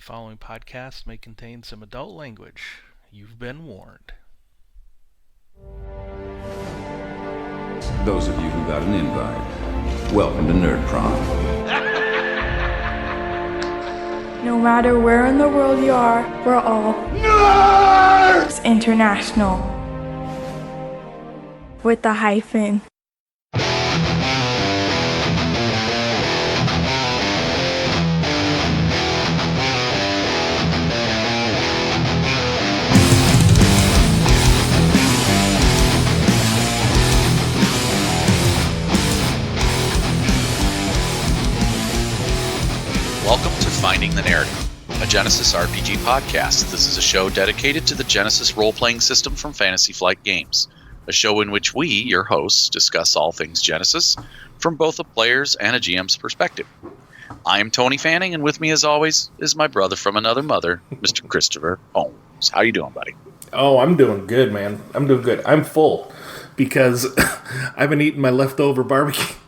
following podcast may contain some adult language. You've been warned. Those of you who got an invite, welcome to Nerd Prom. No matter where in the world you are, we're all Nerds International. With the hyphen. Welcome to Finding the Narrative, a Genesys RPG podcast. This is a show dedicated to the Genesys role-playing system from Fantasy Flight Games, a show in which we, your hosts, discuss all things Genesys from both a player's and a GM's perspective. I am Tony Fanning, and with me, as always, is my brother from another mother, Mr. Christopher Holmes. How you doing, buddy? Oh, I'm doing good, man. I'm doing good. I'm full because I've been eating my leftover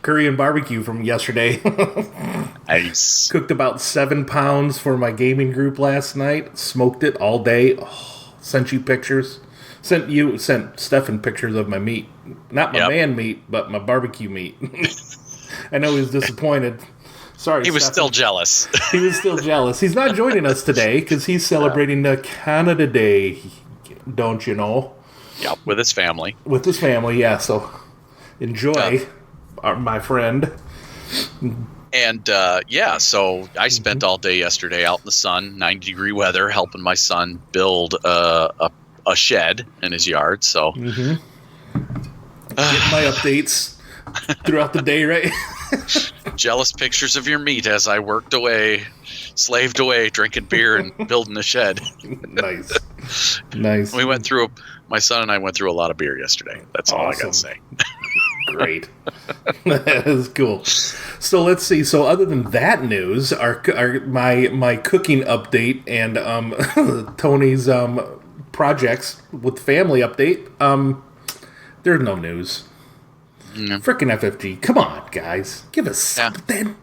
Korean barbecue from yesterday. Nice. Cooked about 7 pounds for my gaming group last night. Smoked it all day. Oh, sent you pictures. Sent Stefan pictures of my meat. Not my man meat, but my barbecue meat. I know he was disappointed. Sorry, He was Stefan. still jealous. He was still jealous. He's not joining us today because he's celebrating the Canada Day, don't you know? Yeah, with his family. With his family, yeah. So enjoy, my friend. And, so I spent all day yesterday out in the sun, 90-degree weather, helping my son build a shed in his yard. So, Get my updates throughout the day, right? jealous pictures of your meat as I worked away, slaved away, drinking beer and building a shed. Nice. My son and I went through a lot of beer yesterday. That's all I got to say. Great. That is cool. So let's see. So other than that news, my cooking update and Tony's projects with family update, there's no news. Frickin' FFG. Come on, guys. Give us something.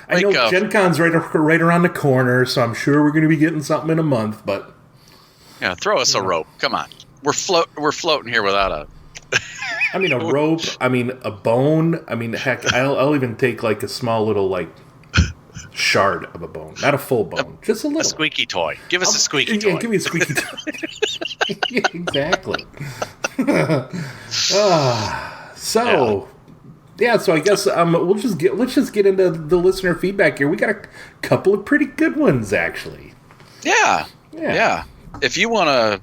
I know Gen Con's right around the corner, so I'm sure we're going to be getting something in a month, but... Yeah, throw us a rope. Come on. We're floating here without a... I mean, a rope. I mean, a bone. I mean, heck, I'll even take, like, a small little, like, shard of a bone. Not a full bone. Just a little. A squeaky toy. Give us a squeaky toy. Yeah, give me a squeaky toy. Yeah, exactly. So I guess let's just get into the listener feedback here. We got a couple of pretty good ones, actually. Yeah. If you want to,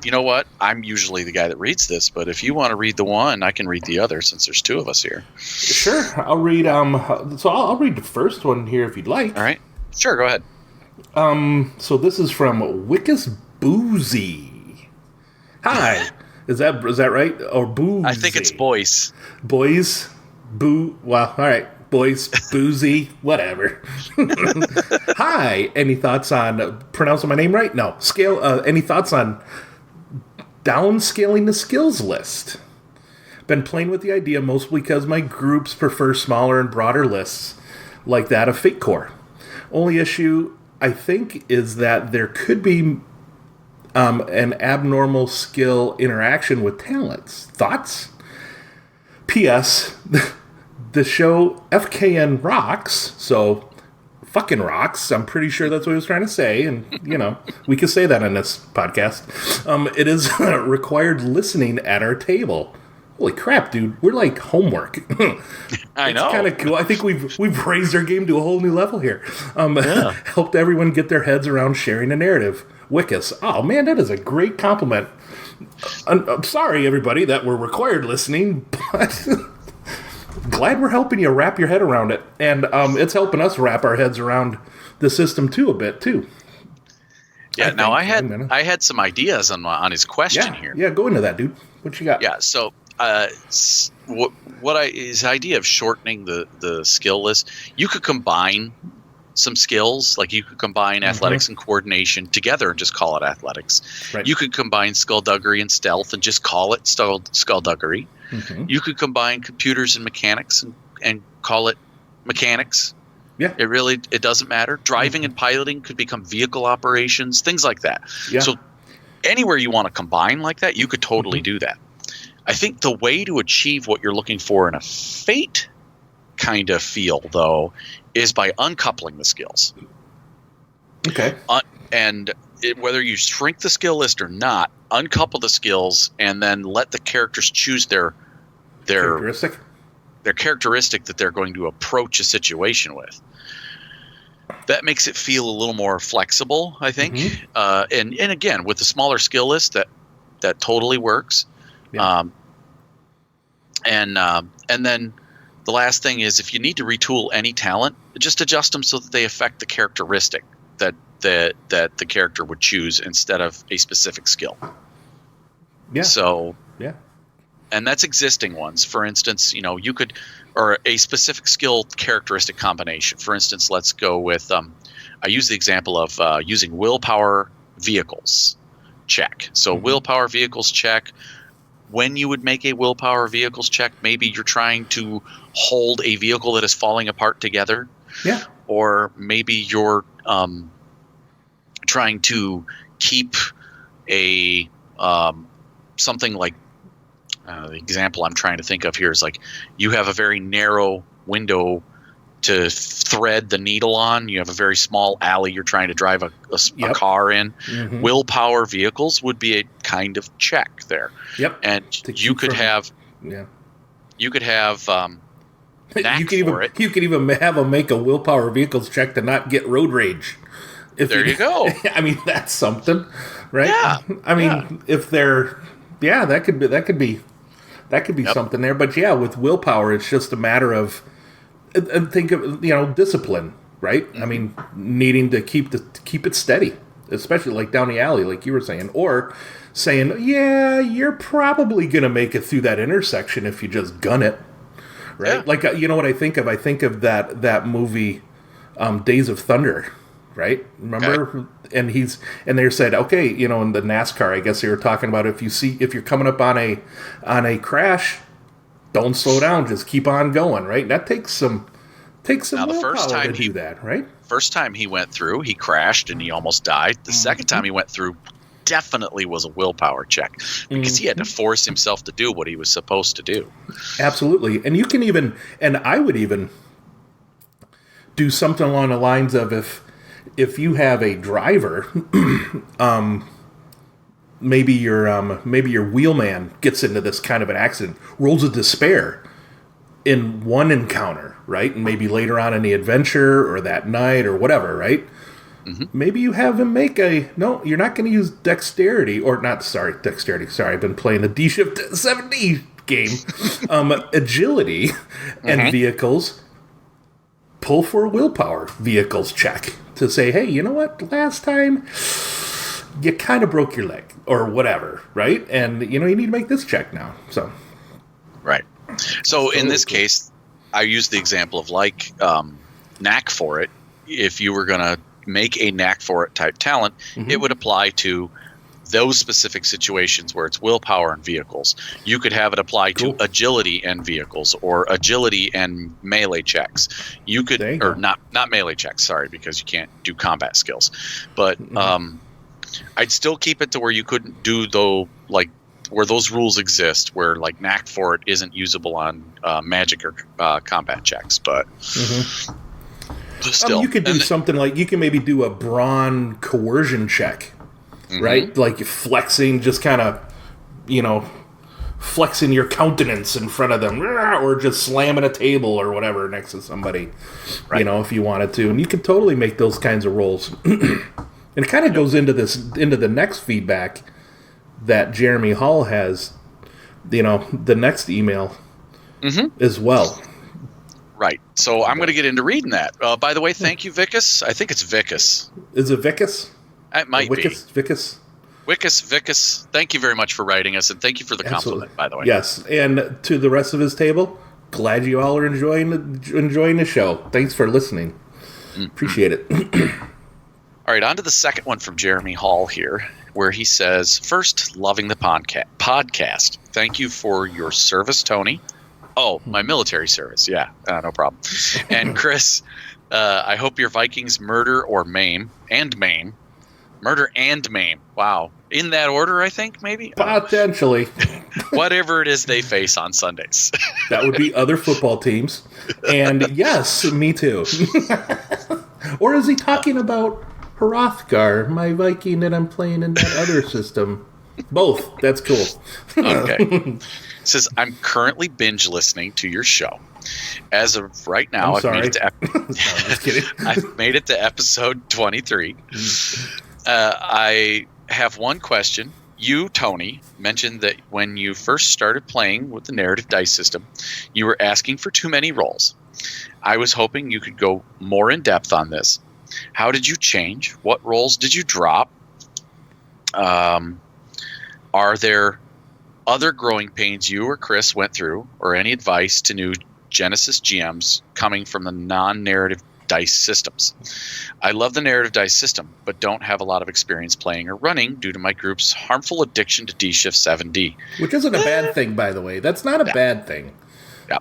you know what? I'm usually the guy that reads this, but if you want to read the one, I can read the other since there's two of us here. Sure, I'll read. I'll read the first one here if you'd like. All right. Sure, go ahead. So this is from Wickus Boozy. Hi. Is that right? Or Boozy? I think it's boys. Boys? Well, all right. Boys, Boozy, whatever. Hi. Any thoughts on pronouncing my name right? No. Any thoughts on downscaling the skills list? Been playing with the idea mostly because my groups prefer smaller and broader lists like that of Fate Core. Only issue, I think, is that there could be an abnormal skill interaction with talents. Thoughts? P.S. The show FKN rocks, so fucking rocks. I'm pretty sure that's what he was trying to say, and, we can say that on this podcast. It is required listening at our table. Holy crap, dude. We're like homework. I know. It's kind of cool. I think we've raised our game to a whole new level here. Helped everyone get their heads around sharing a narrative. Wickus. Oh, man, that is a great compliment. I'm sorry, everybody, that we're required listening, but glad we're helping you wrap your head around it. And it's helping us wrap our heads around the system, too, a bit, too. Yeah, I had some ideas on his question here. Yeah, go into that, dude. What you got? Yeah, so his idea of shortening the skill list, you could combine some skills, like you could combine athletics and coordination together and just call it athletics. Right. You could combine skullduggery and stealth and just call it skullduggery. You could combine computers and mechanics and call it mechanics. Yeah. It doesn't matter. Driving and piloting could become vehicle operations, things like that. Yeah. So anywhere you want to combine like that, you could totally do that. I think the way to achieve what you're looking for in a fate kind of feel, though, is by uncoupling the skills. Okay. Whether you shrink the skill list or not, uncouple the skills and then let the characters choose their characteristic that they're going to approach a situation with. That makes it feel a little more flexible, I think. And again, with the smaller skill list, that totally works. Yeah. And then the last thing is, if you need to retool any talent, just adjust them so that they affect the characteristic that the character would choose instead of a specific skill. Yeah. So yeah. And that's existing ones. For instance, you could, or a specific skill characteristic combination. For instance, let's go with, I use the example of using willpower vehicles check. So willpower vehicles check. When you would make a willpower vehicles check, maybe you're trying to hold a vehicle that is falling apart together. Yeah. Or maybe you're trying to keep a something like the example I'm trying to think of here is like you have a very narrow window to thread the needle on. You have a very small alley you're trying to drive a car in. Willpower vehicles would be a kind of check there. Yep. And you could have you could have you could even have them make a willpower vehicles check to not get road rage. There you go. I mean, that's something, right? Yeah. I mean, if they're, that could be something there. But yeah, with willpower, it's just a matter of, think of discipline, right? I mean, needing to keep it steady, especially like down the alley, like you were saying, or saying, yeah, you're probably gonna make it through that intersection if you just gun it, right? Yeah. Like you know what I think of? I think of that movie, Days of Thunder. Right? Remember? Okay. And they said, okay, in the NASCAR, I guess they were talking about if you're coming up on a crash, don't slow down, just keep on going, right? That takes some willpower to do that, right? First time he went through, he crashed and he almost died. The second time he went through definitely was a willpower check because he had to force himself to do what he was supposed to do. Absolutely. And you can even, and I would even do something along the lines of if you have a driver, maybe your wheelman gets into this kind of an accident, rolls a despair in one encounter, right? And maybe later on in the adventure or that night or whatever, right? Maybe you have him make no, you're not going to use dexterity. Sorry, I've been playing the D-Shift 7D game. Agility and vehicles. Pull for a willpower vehicles check to say, hey, you know what? Last time you kind of broke your leg or whatever, right? And you need to make this check now. So, right. So in this case, I use the example of like knack for it. If you were going to make a knack for it type talent, it would apply to those specific situations where it's willpower and vehicles. You could have it apply to agility and vehicles or agility and melee checks. You could, or not melee checks, sorry, because you can't do combat skills. But I'd still keep it to where you couldn't do where those rules exist, where like knack for it isn't usable on magic or combat checks. But still, you could do something like you can maybe do a brawn coercion check. Right? Like flexing, just kind of, flexing your countenance in front of them, or just slamming a table or whatever next to somebody, if you wanted to. And you could totally make those kinds of rolls. And it kind of goes into the next feedback that Jeremy Hall has, the next email as well. Right. So I'm going to get into reading that. By the way, thank you, Vicus. I think it's Vicus. Is it Vicus? It might be. Vicus. Thank you very much for writing us, and thank you for the compliment, by the way. Yes, and to the rest of his table, glad you all are enjoying the show. Thanks for listening. Appreciate it. All right, on to the second one from Jeremy Hall here, where he says, first, loving the podcast. Thank you for your service, Tony. Oh, my military service. Yeah, no problem. And Chris, I hope your Vikings murder or maim and maim. Murder and maim. Wow. In that order, I think, maybe? Potentially. Whatever it is they face on Sundays. That would be other football teams. And yes, me too. Or is he talking about Hrothgar, my Viking that I'm playing in that other system? Both. That's cool. Okay. It says, I'm currently binge listening to your show. As of right now, I'm sorry. no, I'm just kidding. I've made it to episode 23. I have one question. You, Tony, mentioned that when you first started playing with the narrative dice system, you were asking for too many rolls. I was hoping you could go more in depth on this. How did you change? What rolls did you drop? Are there other growing pains you or Chris went through, or any advice to new Genesys GMs coming from the non-narrative dice systems? I love the narrative dice system, but don't have a lot of experience playing or running due to my group's harmful addiction to D-Shift 7D. Which isn't a bad thing, by the way. That's not a bad thing. Yeah.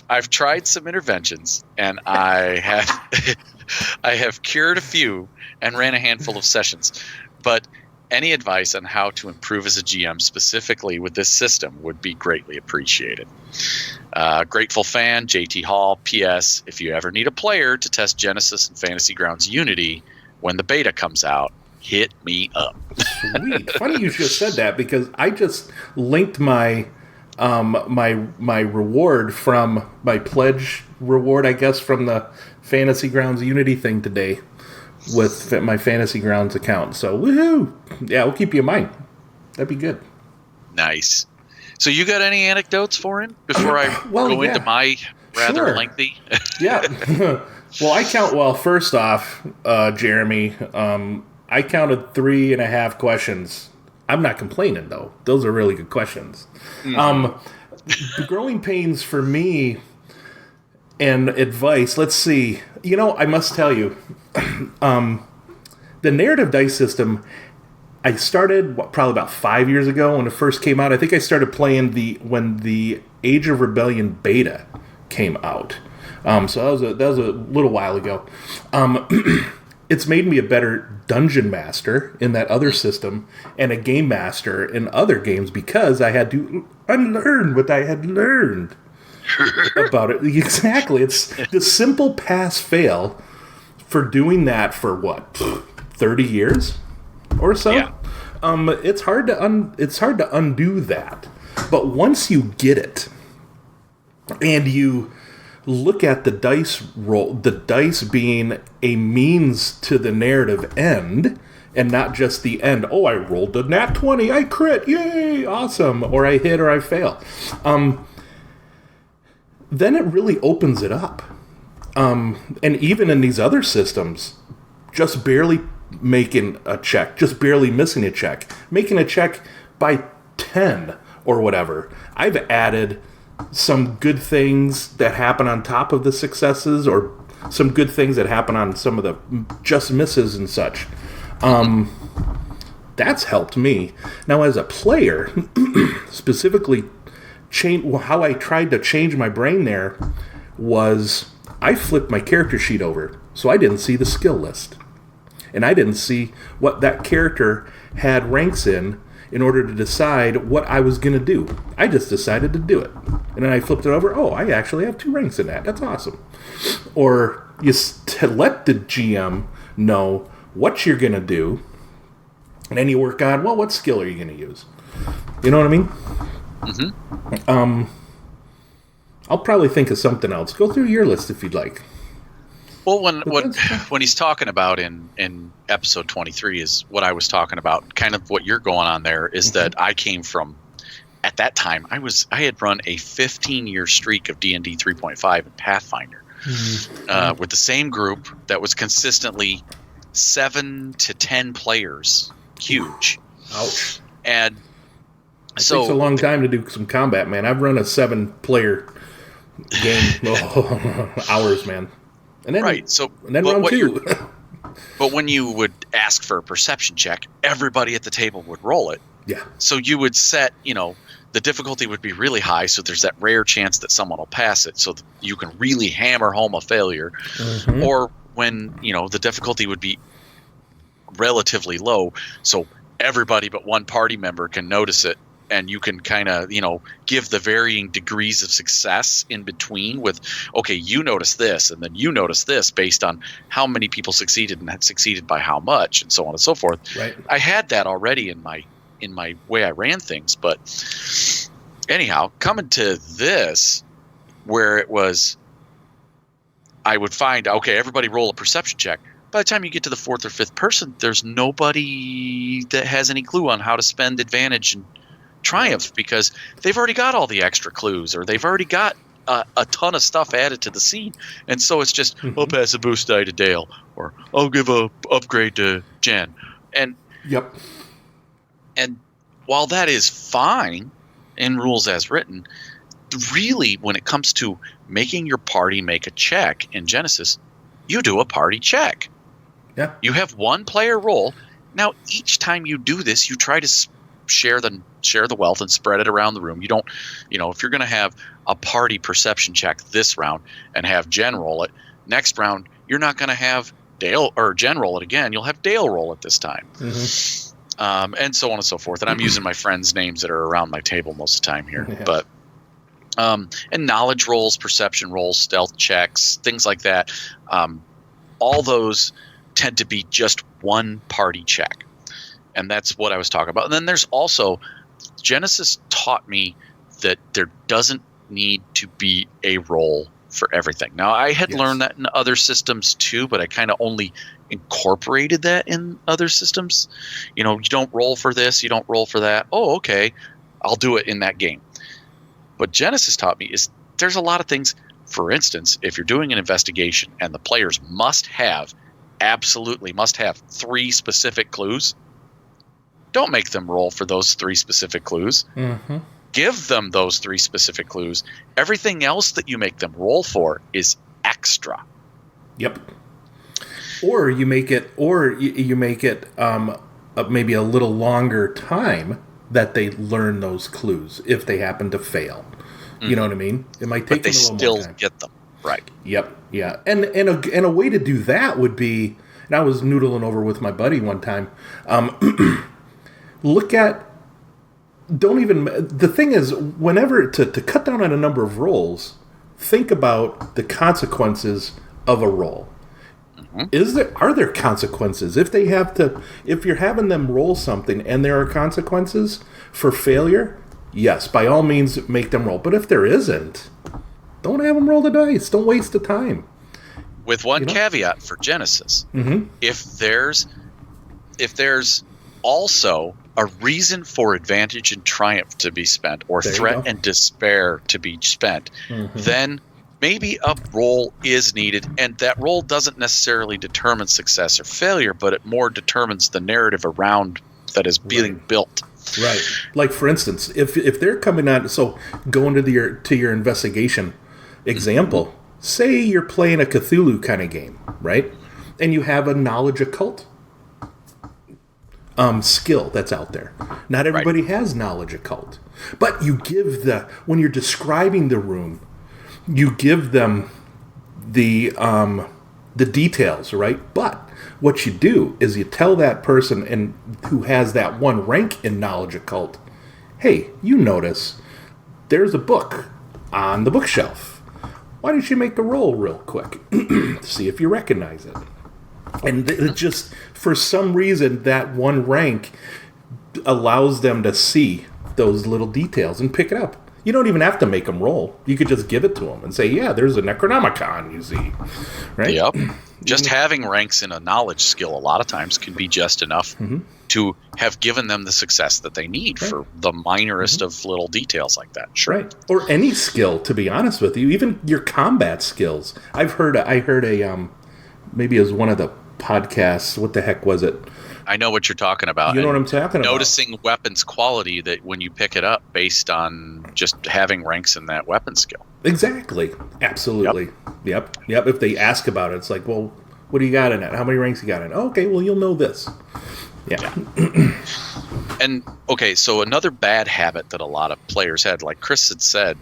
I've tried some interventions, and I have cured a few and ran a handful of sessions. But any advice on how to improve as a GM specifically with this system would be greatly appreciated. Grateful fan, JT Hall. P.S. If you ever need a player to test Genesys and Fantasy Grounds Unity when the beta comes out, hit me up. Sweet. Funny you just said that, because I just linked my my reward from my pledge reward, I guess, from the Fantasy Grounds Unity thing today with my Fantasy Grounds account. So, woohoo! Yeah, we'll keep you in mind. That'd be good. Nice. So you got any anecdotes for him before I go into my rather lengthy? Yeah. Well, first off, Jeremy, I counted 3.5 questions. I'm not complaining, though. Those are really good questions. The growing pains for me and advice, let's see. You know, I must tell you, the narrative dice system, I started probably about 5 years ago when it first came out. I think I started playing when the Age of Rebellion beta came out. So that was a little while ago. It's made me a better dungeon master in that other system and a game master in other games because I had to unlearn what I had learned about it. Exactly. It's the simple pass-fail for doing that for, 30 years or so? Yeah. It's hard to undo that. But once you get it and you look at the dice roll, the dice being a means to the narrative end and not just the end. Oh, I rolled a nat 20, I crit, yay, awesome, or I hit or I fail. Then it really opens it up. And even in these other systems, just barely making a check, just barely missing a check, making a check by 10 or whatever. I've added some good things that happen on top of the successes, or some good things that happen on some of the just misses and such. That's helped me. Now, as a player, specifically, how I tried to change my brain there was I flipped my character sheet over, so I didn't see the skill list. And I didn't see what that character had ranks in order to decide what I was going to do. I just decided to do it. And then I flipped it over. Oh, I actually have 2 ranks in that. That's awesome. Or you let the GM know what you're going to do, and then you work on, well, what skill are you going to use? You know what I mean? Mm-hmm. I'll probably think of something else. Go through your list if you'd like. Well, when he's talking about in episode 23 is what I was talking about. Kind of what you're going on there is that I came from, at that time, I had run a 15-year streak of D&D 3.5 and Pathfinder with the same group that was consistently 7 to 10 players, huge. Ouch! And it takes a long time to do some combat, man. I've run a 7-player game, hours, man. And then, right. So, and then round 2. But when you would ask for a perception check, everybody at the table would roll it. Yeah. So you would set, the difficulty would be really high, so there's that rare chance that someone will pass it, so that you can really hammer home a failure. Mm-hmm. Or when, the difficulty would be relatively low, so everybody but one party member can notice it, and you can kind of, give the varying degrees of success in between with, okay, you notice this, and then you notice this based on how many people succeeded and had succeeded by how much, and so on and so forth. Right. I had that already in my way I ran things, but anyhow, coming to this, where it was, I would find, okay, everybody roll a perception check. By the time you get to the fourth or fifth person, there's nobody that has any clue on how to spend advantage and triumph, because they've already got all the extra clues, or they've already got a ton of stuff added to the scene. And so it's just, I'll pass a boost die to Dale, or I'll give a upgrade to Jen. And Yep. And while that is fine in rules as written, really, when it comes to making your party make a check in Genesys, you do a party check. Yeah. You have one player roll. Now, each time you do this, you try to share the wealth and spread it around the room. You don't, if you're going to have a party perception check this round and have Jen roll it, next round you're not going to have Dale or Jen roll it again. You'll have Dale roll it this time. Mm-hmm. And so on and so forth. And I'm using my friends' names that are around my table most of the time here. Yeah. But and knowledge rolls, perception rolls, stealth checks, things like that. All those tend to be just one party check. And that's what I was talking about. And then there's also, Genesys taught me that there doesn't need to be a roll for everything. Now, I had learned that in other systems too, but I kind of only incorporated that in other systems. You don't roll for this, you don't roll for that. Oh, okay, I'll do it in that game. What Genesys taught me is there's a lot of things. For instance, if you're doing an investigation and the players absolutely must have 3 specific clues, don't make them roll for those 3 specific clues. Mm-hmm. Give them those 3 specific clues. Everything else that you make them roll for is extra. Yep. Or you make it, maybe a little longer time that they learn those clues if they happen to fail. Mm-hmm. You know what I mean? It might take them a little more time. But they still get them, right? Yep. Yeah. And a way to do that would be, and I was noodling over with my buddy one time. The thing is, whenever to cut down on a number of rolls, think about the consequences of a roll. Mm-hmm. Are there consequences if you're having them roll something and there are consequences for failure? Yes, by all means make them roll. But if there isn't, don't have them roll the dice. Don't waste the time. With one caveat for Genesys, mm-hmm. if there's also a reason for advantage and triumph to be spent, or threat and despair to be spent, mm-hmm. then maybe a roll is needed, and that roll doesn't necessarily determine success or failure, but it more determines the narrative around that is being built. Right. Like, for instance, if they're coming on, so going to your investigation example, mm-hmm. say you're playing a Cthulhu kind of game, right? And you have a knowledge occult skill that's out there. Not everybody has knowledge occult. But you give when you're describing the room, you give them the details, right? But what you do is you tell that person who has that one rank in knowledge occult, hey, you notice there's a book on the bookshelf. Why don't you make a roll real quick to see if you recognize it? And it just, for some reason, that one rank allows them to see those little details and pick it up. You don't even have to make them roll. You could just give it to them and say, yeah, there's a Necronomicon, you see. Right? Yep. Just having ranks in a knowledge skill a lot of times can be just enough mm-hmm. to have given them the success that they need for the minorest mm-hmm. of little details like that. Sure. Right. Or any skill, to be honest with you, even your combat skills. I heard a maybe it was one of the podcasts. What the heck was it? I know what you're talking about. You know what I'm talking about. Noticing weapons quality that when you pick it up based on just having ranks in that weapon skill. Exactly. Absolutely. Yep. If they ask about it, it's like, well, what do you got in it? How many ranks you got in it? Oh, okay, well, you'll know this. Yeah. And okay, so another bad habit that a lot of players had, like Chris had said,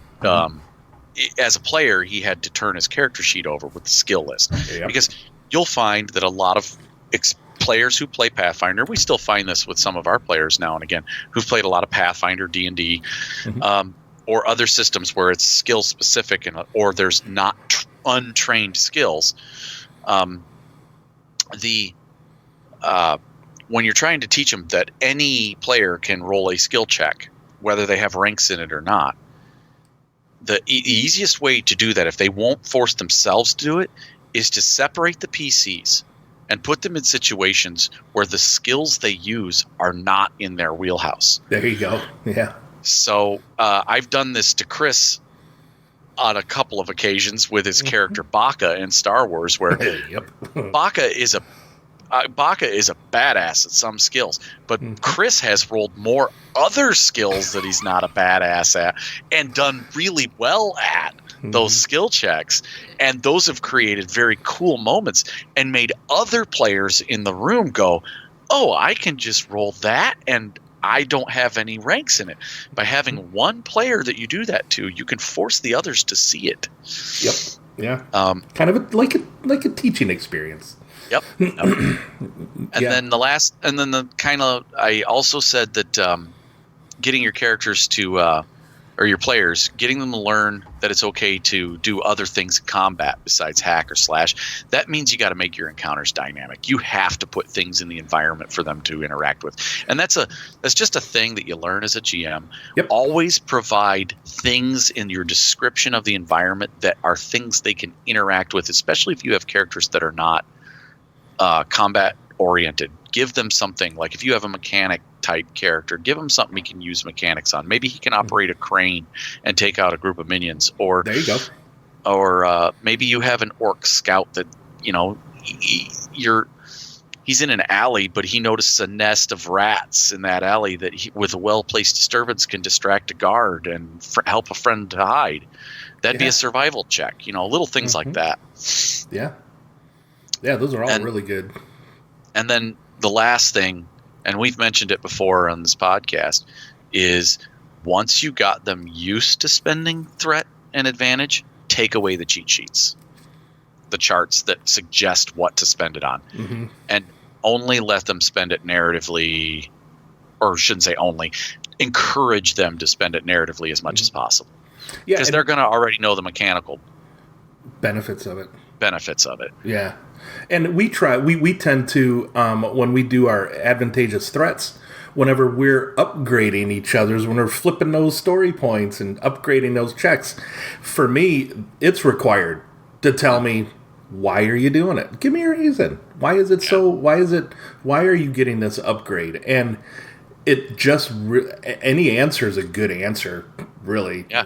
as a player, he had to turn his character sheet over with the skill list. Yep. Because you'll find that a lot of players who play Pathfinder, we still find this with some of our players now and again, who've played a lot of Pathfinder, D&D, or other systems where it's skill specific or there's not untrained skills. When you're trying to teach them that any player can roll a skill check, whether they have ranks in it or not, the easiest way to do that, if they won't force themselves to do it, is to separate the PCs and put them in situations where the skills they use are not in their wheelhouse. There you go. Yeah. So I've done this to Chris on a couple of occasions with his character Baka in Star Wars, where Baka is a badass at some skills, but Chris has rolled more other skills that he's not a badass at and done really well at those skill checks. And those have created very cool moments and made other players in the room go, oh, I can just roll that and I don't have any ranks in it. By having one player that you do that to, you can force the others to see it. Yep. Yeah. Kind of like a teaching experience. Yep. And then I also said that getting your characters to, or your players, getting them to learn that it's okay to do other things in combat besides hack or slash. That means you got to make your encounters dynamic. You have to put things in the environment for them to interact with. And that's just a thing that you learn as a GM. Yep. Always provide things in your description of the environment that are things they can interact with, especially if you have characters that are not combat oriented. Give them something, like if you have a mechanic type character, give him something he can use mechanics on. Maybe he can operate a crane and take out a group of minions. Or there you go. Or maybe you have an orc scout that, he's in an alley, but he notices a nest of rats in that alley that with a well-placed disturbance can distract a guard and help a friend to hide. That'd be a survival check. Little things like that. Yeah. Yeah, those are all really good. And then the last thing, and we've mentioned it before on this podcast, is once you got them used to spending threat and advantage, take away the cheat sheets, the charts that suggest what to spend it on, and only let them spend it narratively, or shouldn't say only, encourage them to spend it narratively as much as possible. Yeah, because they're going to already know the mechanical benefits of it. Yeah. And we tend to, when we do our advantageous threats, whenever we're upgrading each other's, when we're flipping those story points and upgrading those checks, for me, it's required to tell me, why are you doing it? Give me a reason. Why is it so? Why are you getting this upgrade? And it just, any answer is a good answer, really. Yeah.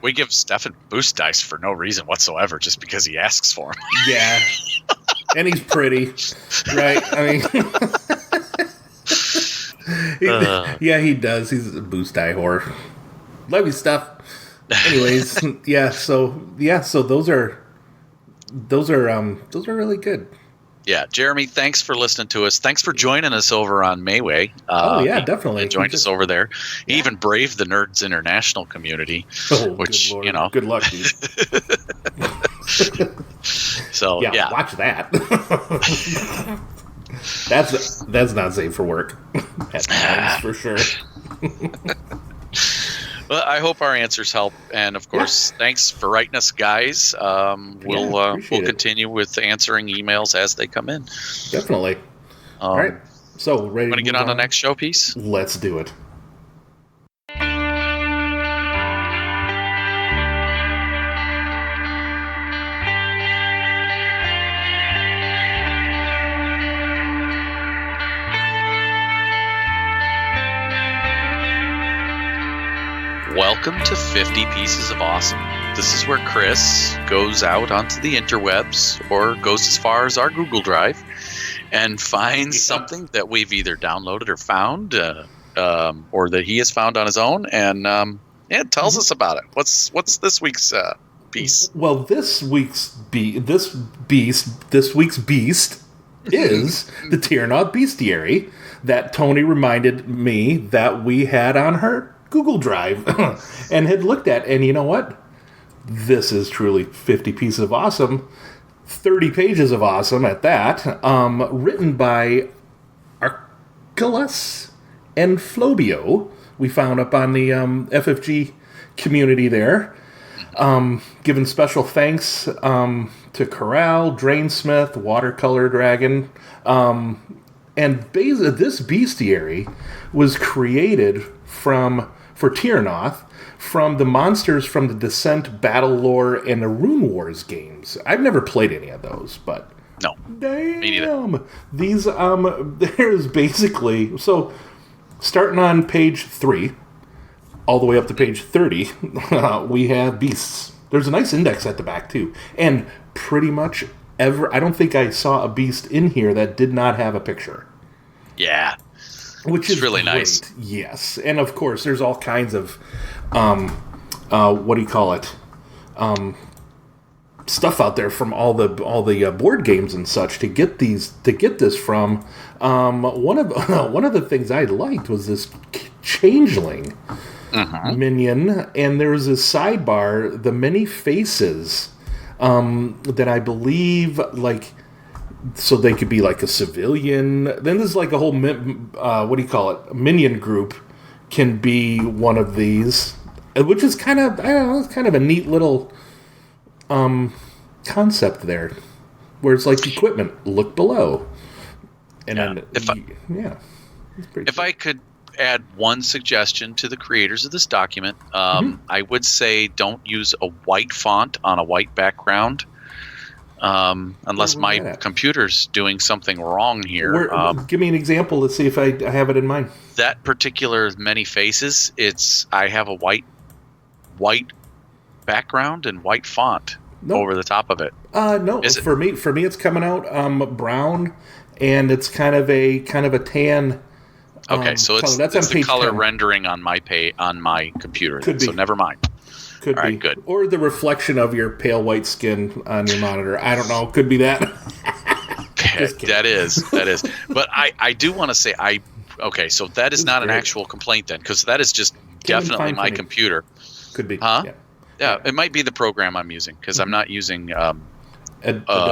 We give Stefan boost dice for no reason whatsoever, just because he asks for them. Yeah. And he's pretty, right? He does. He's a boost die whore. Love you, stuff. Anyways, so those are really good. Yeah, Jeremy, thanks for listening to us. Thanks for joining us over on MeWe. Definitely. He joined us over there. He even braved the Nerds-International community, which, good luck, dude. So, watch that. That's not safe for work. At times, for sure. Well, I hope our answers help, and of course, thanks for writing us, guys. We'll continue with answering emails as they come in. Definitely. All right. So, ready to get on the next show piece? Let's do it. Welcome to 50 Pieces of Awesome. This is where Chris goes out onto the interwebs, or goes as far as our Google Drive, and finds something that we've either downloaded or found, or that he has found on his own, and tells us about it. What's this week's piece? Well, this week's beast is the Tyranoth Bestiary that Tony reminded me that we had on her Google Drive and had looked at. And you know what? This is truly 50 pieces of awesome, 30 pages of awesome at that, written by Archelaus and Flobio. We found up on the FFG community there. Giving special thanks to Corral, Drainsmith, Watercolor Dragon. And this bestiary was created for Tyranoth from the monsters from the Descent, Battle Lore, and the Rune Wars games. I've never played any of those, but No. damn, Me neither. these there's basically starting on page 3 all the way up to page 30, we have beasts. There's a nice index at the back too, and pretty much I don't think I saw a beast in here that did not have a picture. Yeah. Which It's is really great. nice. Yes, and of course, there's all kinds of, what do you call it, stuff out there from all the board games and such to get this from. One of the things I liked was this changeling minion, and there was a sidebar, the many faces, that I believe so they could be like a civilian. Then there's like a whole minion group can be one of these, which is kind of, I don't know, it's kind of a neat little concept there, where it's like equipment, look below, and Yeah. then it's pretty If I could add one suggestion to the creators of this document, I would say don't use a white font on a white background. Unless Where's my that at? computer's doing something wrong here. Give me an example to see if I have it in mind. That particular many faces, I have a white background and white font Nope. over the top of it. No, Is it? for me it's coming out brown, and it's kind of a tan. Okay, so color. it's That's on the page color 10. rendering on my computer. Could So be. never mind. Could All be right, good. or the reflection of your pale white skin on your monitor. I don't know. Could be that. Just kidding. That is. But I do want to say okay, so that is not an great. actual complaint then, because that is just Came in definitely fine for my me. computer. Could be. Huh? Yeah. Yeah, it might be the program I'm using, because I'm not using Adobe?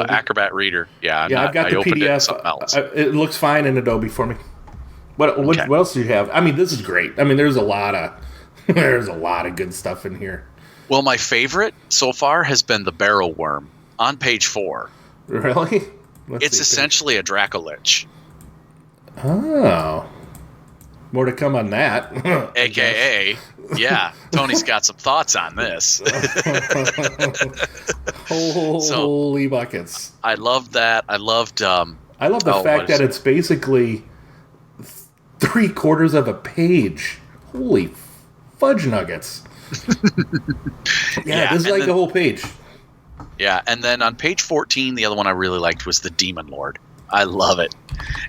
Acrobat Reader. Yeah, Yeah, I've got I the opened it in PDF. something else. It looks fine in Adobe for me. What Okay. else do you have? I mean, this is great. I mean, there's a lot of good stuff in here. Well, my favorite so far has been the barrel worm on page 4. Really? Let's It's see. essentially a Dracolich, Oh. More to come on that. aka, yeah, Tony's got some thoughts on this. Holy buckets. I love that. I loved. I love the what fact is that it's basically 3/4 of a page. Holy fudge nuggets. Yeah, this is and like then- a whole page. Yeah, and then on page 14, the other one I really liked was the Demon Lord. I love it.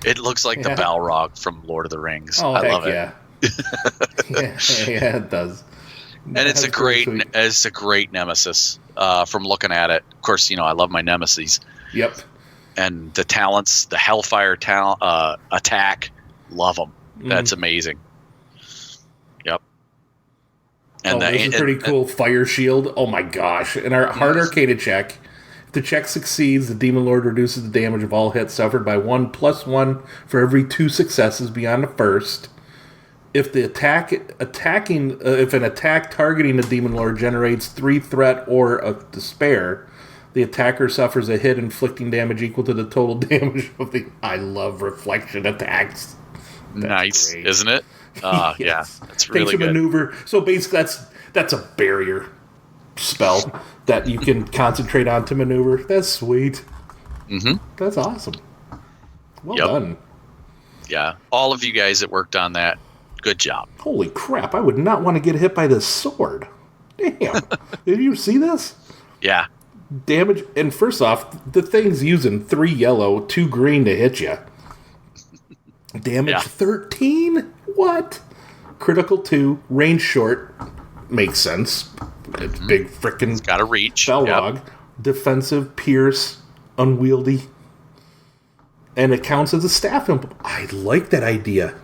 It looks like the Yeah. Balrog from Lord of the Rings. Oh, I heck love it. yeah. yeah, it does. And it's a great nemesis. From looking at it, of course, I love my nemesis. Yep. And the talents, the Hellfire attack, love them. That's amazing. Yep. And this is pretty cool. Fire shield. Oh my gosh. In our hard arcade check, if the check succeeds, the Demon Lord reduces the damage of all hits suffered by 1+1 for every 2 successes beyond the first. If the if an attack targeting the Demon Lord generates 3 threat or a despair, the attacker suffers a hit inflicting damage equal to the total damage of the. I love reflection attacks. That's nice, great. isn't it? Yes. Yeah, it's Takes really a good. maneuver. So basically, that's a barrier spell that you can concentrate on to maneuver. That's sweet. Mm-hmm. That's awesome. Well Yep. done. Yeah, all of you guys that worked on that, good job. Holy crap! I would not want to get hit by this sword. Damn! Did you see this? Yeah, Damage. And first off, the thing's using 3 yellow, 2 green to hit you. Damage Yeah. 13? What? Critical 2, range short. Makes sense. It's big frickin' got to reach. Balrog. Yep. Defensive, pierce, unwieldy. And it counts as a staff implement. I like that idea.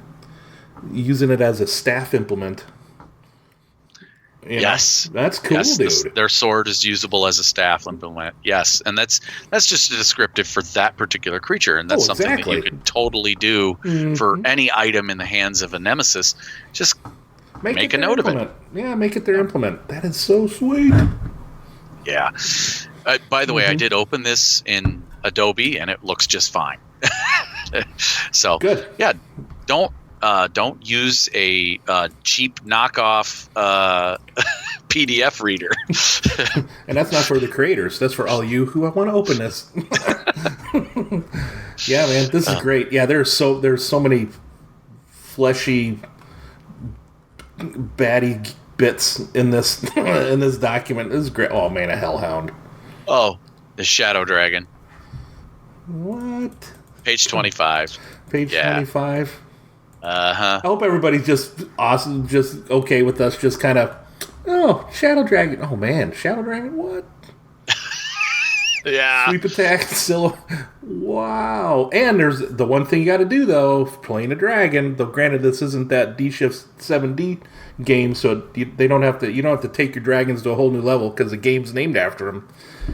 Using it as a staff implement. Yes. That's cool, dude. Their sword is usable as a staff implement. Yes. And that's just a descriptive for that particular creature. And that's something that you could totally do for any item in the hands of a nemesis. Just make a note of it. Yeah, make it their implement. That is so sweet. Yeah. By the way, I did open this in Adobe, and it looks just fine. So, good. Yeah, don't use a cheap knockoff PDF reader. And that's not for the creators. That's for all you who want to open this. Yeah, man, this is great. Yeah, there's so many fleshy, baddie bits in this document. This is great. Oh man, a hellhound. Oh, the Shadow Dragon. What? Page 25. Page 25. Uh-huh. I hope everybody's just awesome, just okay with us, just kind of, oh, Shadow Dragon. Oh, man, Shadow Dragon, what? Yeah. Sweep attack, still, wow. And there's the one thing you got to do, though, playing a dragon, though granted this isn't that D-Shift 7D game, so you don't have to take your dragons to a whole new level because the game's named after them.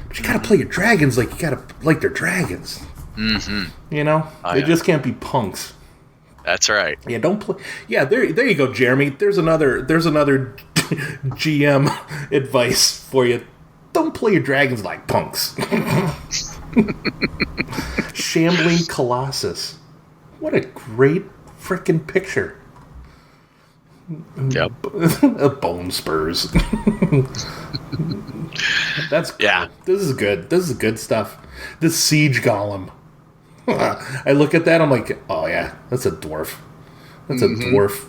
But you got to play your dragons like you got to like their dragons. Mm-hmm. You know? They just can't be punks. That's right. Yeah, don't play. Yeah, there you go, Jeremy. There's another GM advice for you. Don't play your dragons like punks. Shambling Colossus. What a great freaking picture. Yep. Bone spurs. That's cool. Yeah. This is good. This is good stuff. This siege golem. I look at that, I'm like, oh yeah, that's a dwarf. That's a dwarf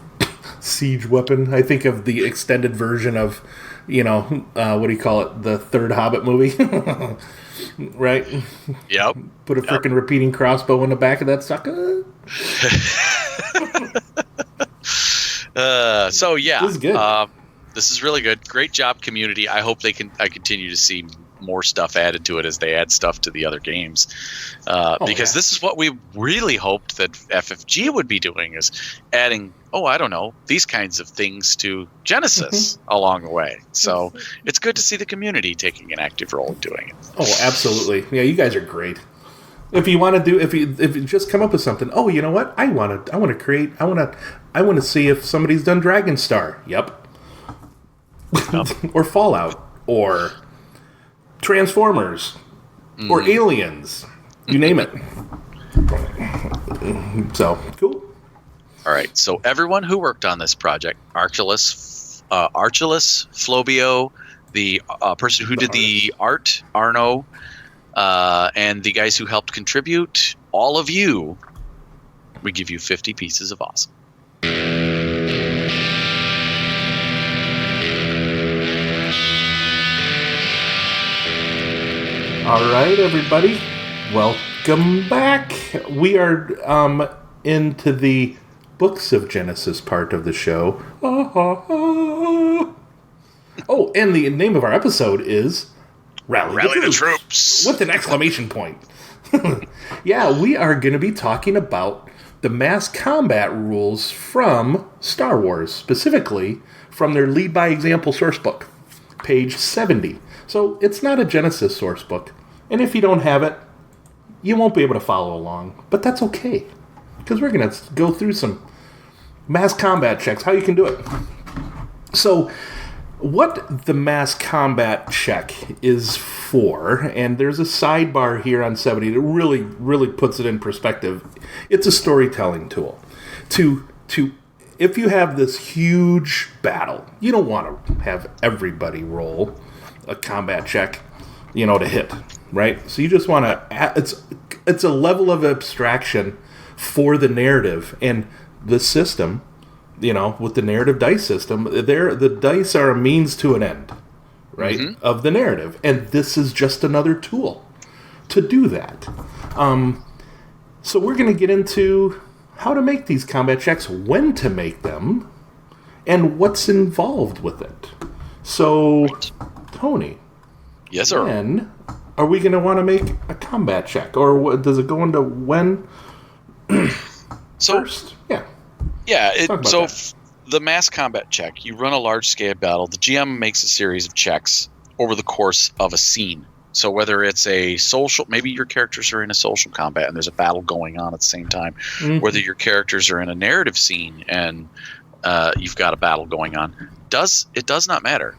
siege weapon. I think of the extended version of, what do you call it? The third Hobbit movie. Right? Yep. Put a freaking repeating crossbow in the back of that sucker. So yeah. This is good. This is really good. Great job, community. I hope I continue to see more stuff added to it as they add stuff to the other games, because this is what we really hoped that FFG would be doing, is adding these kinds of things to Genesys along the way. So it's good to see the community taking an active role in doing it. Oh, absolutely. Yeah, you guys are great. If you want to if you just come up with something, oh, you know what? I want to see if somebody's done Dragonstar. Yep. Or Fallout, or Transformers, or Aliens. You name it. So, cool. All right. So everyone who worked on this project, Archulus, Flobio, the person who did the art, Arno, and the guys who helped contribute, all of you, we give you 50 pieces of awesome. All right, everybody. Welcome back. We are into the Books of Genesys part of the show. Oh, and the name of our episode is Rally the Troops! With an exclamation point. Yeah, we are going to be talking about the mass combat rules from Star Wars, specifically from their Lead by Example sourcebook, page 70. So it's not a Genesys sourcebook, and if you don't have it, you won't be able to follow along, but that's okay, because we're going to go through some mass combat checks, how you can do it. So what the mass combat check is for, and there's a sidebar here on 70 that really, really puts it in perspective. It's a storytelling tool. If you have this huge battle, you don't want to have everybody roll a combat check, to hit, right? So you just want to, it's a level of abstraction for the narrative, and the system, with the narrative dice system, the dice are a means to an end, right, of the narrative, and this is just another tool to do that. So we're going to get into how to make these combat checks, when to make them, and what's involved with it. So, Tony. Yes, sir. When are we going to want to make a combat check? Or does it go into when first? Yeah. Yeah, the mass combat check, you run a large-scale battle. The GM makes a series of checks over the course of a scene. So whether it's a social, maybe your characters are in a social combat and there's a battle going on at the same time, whether your characters are in a narrative scene and you've got a battle going on, it does not matter.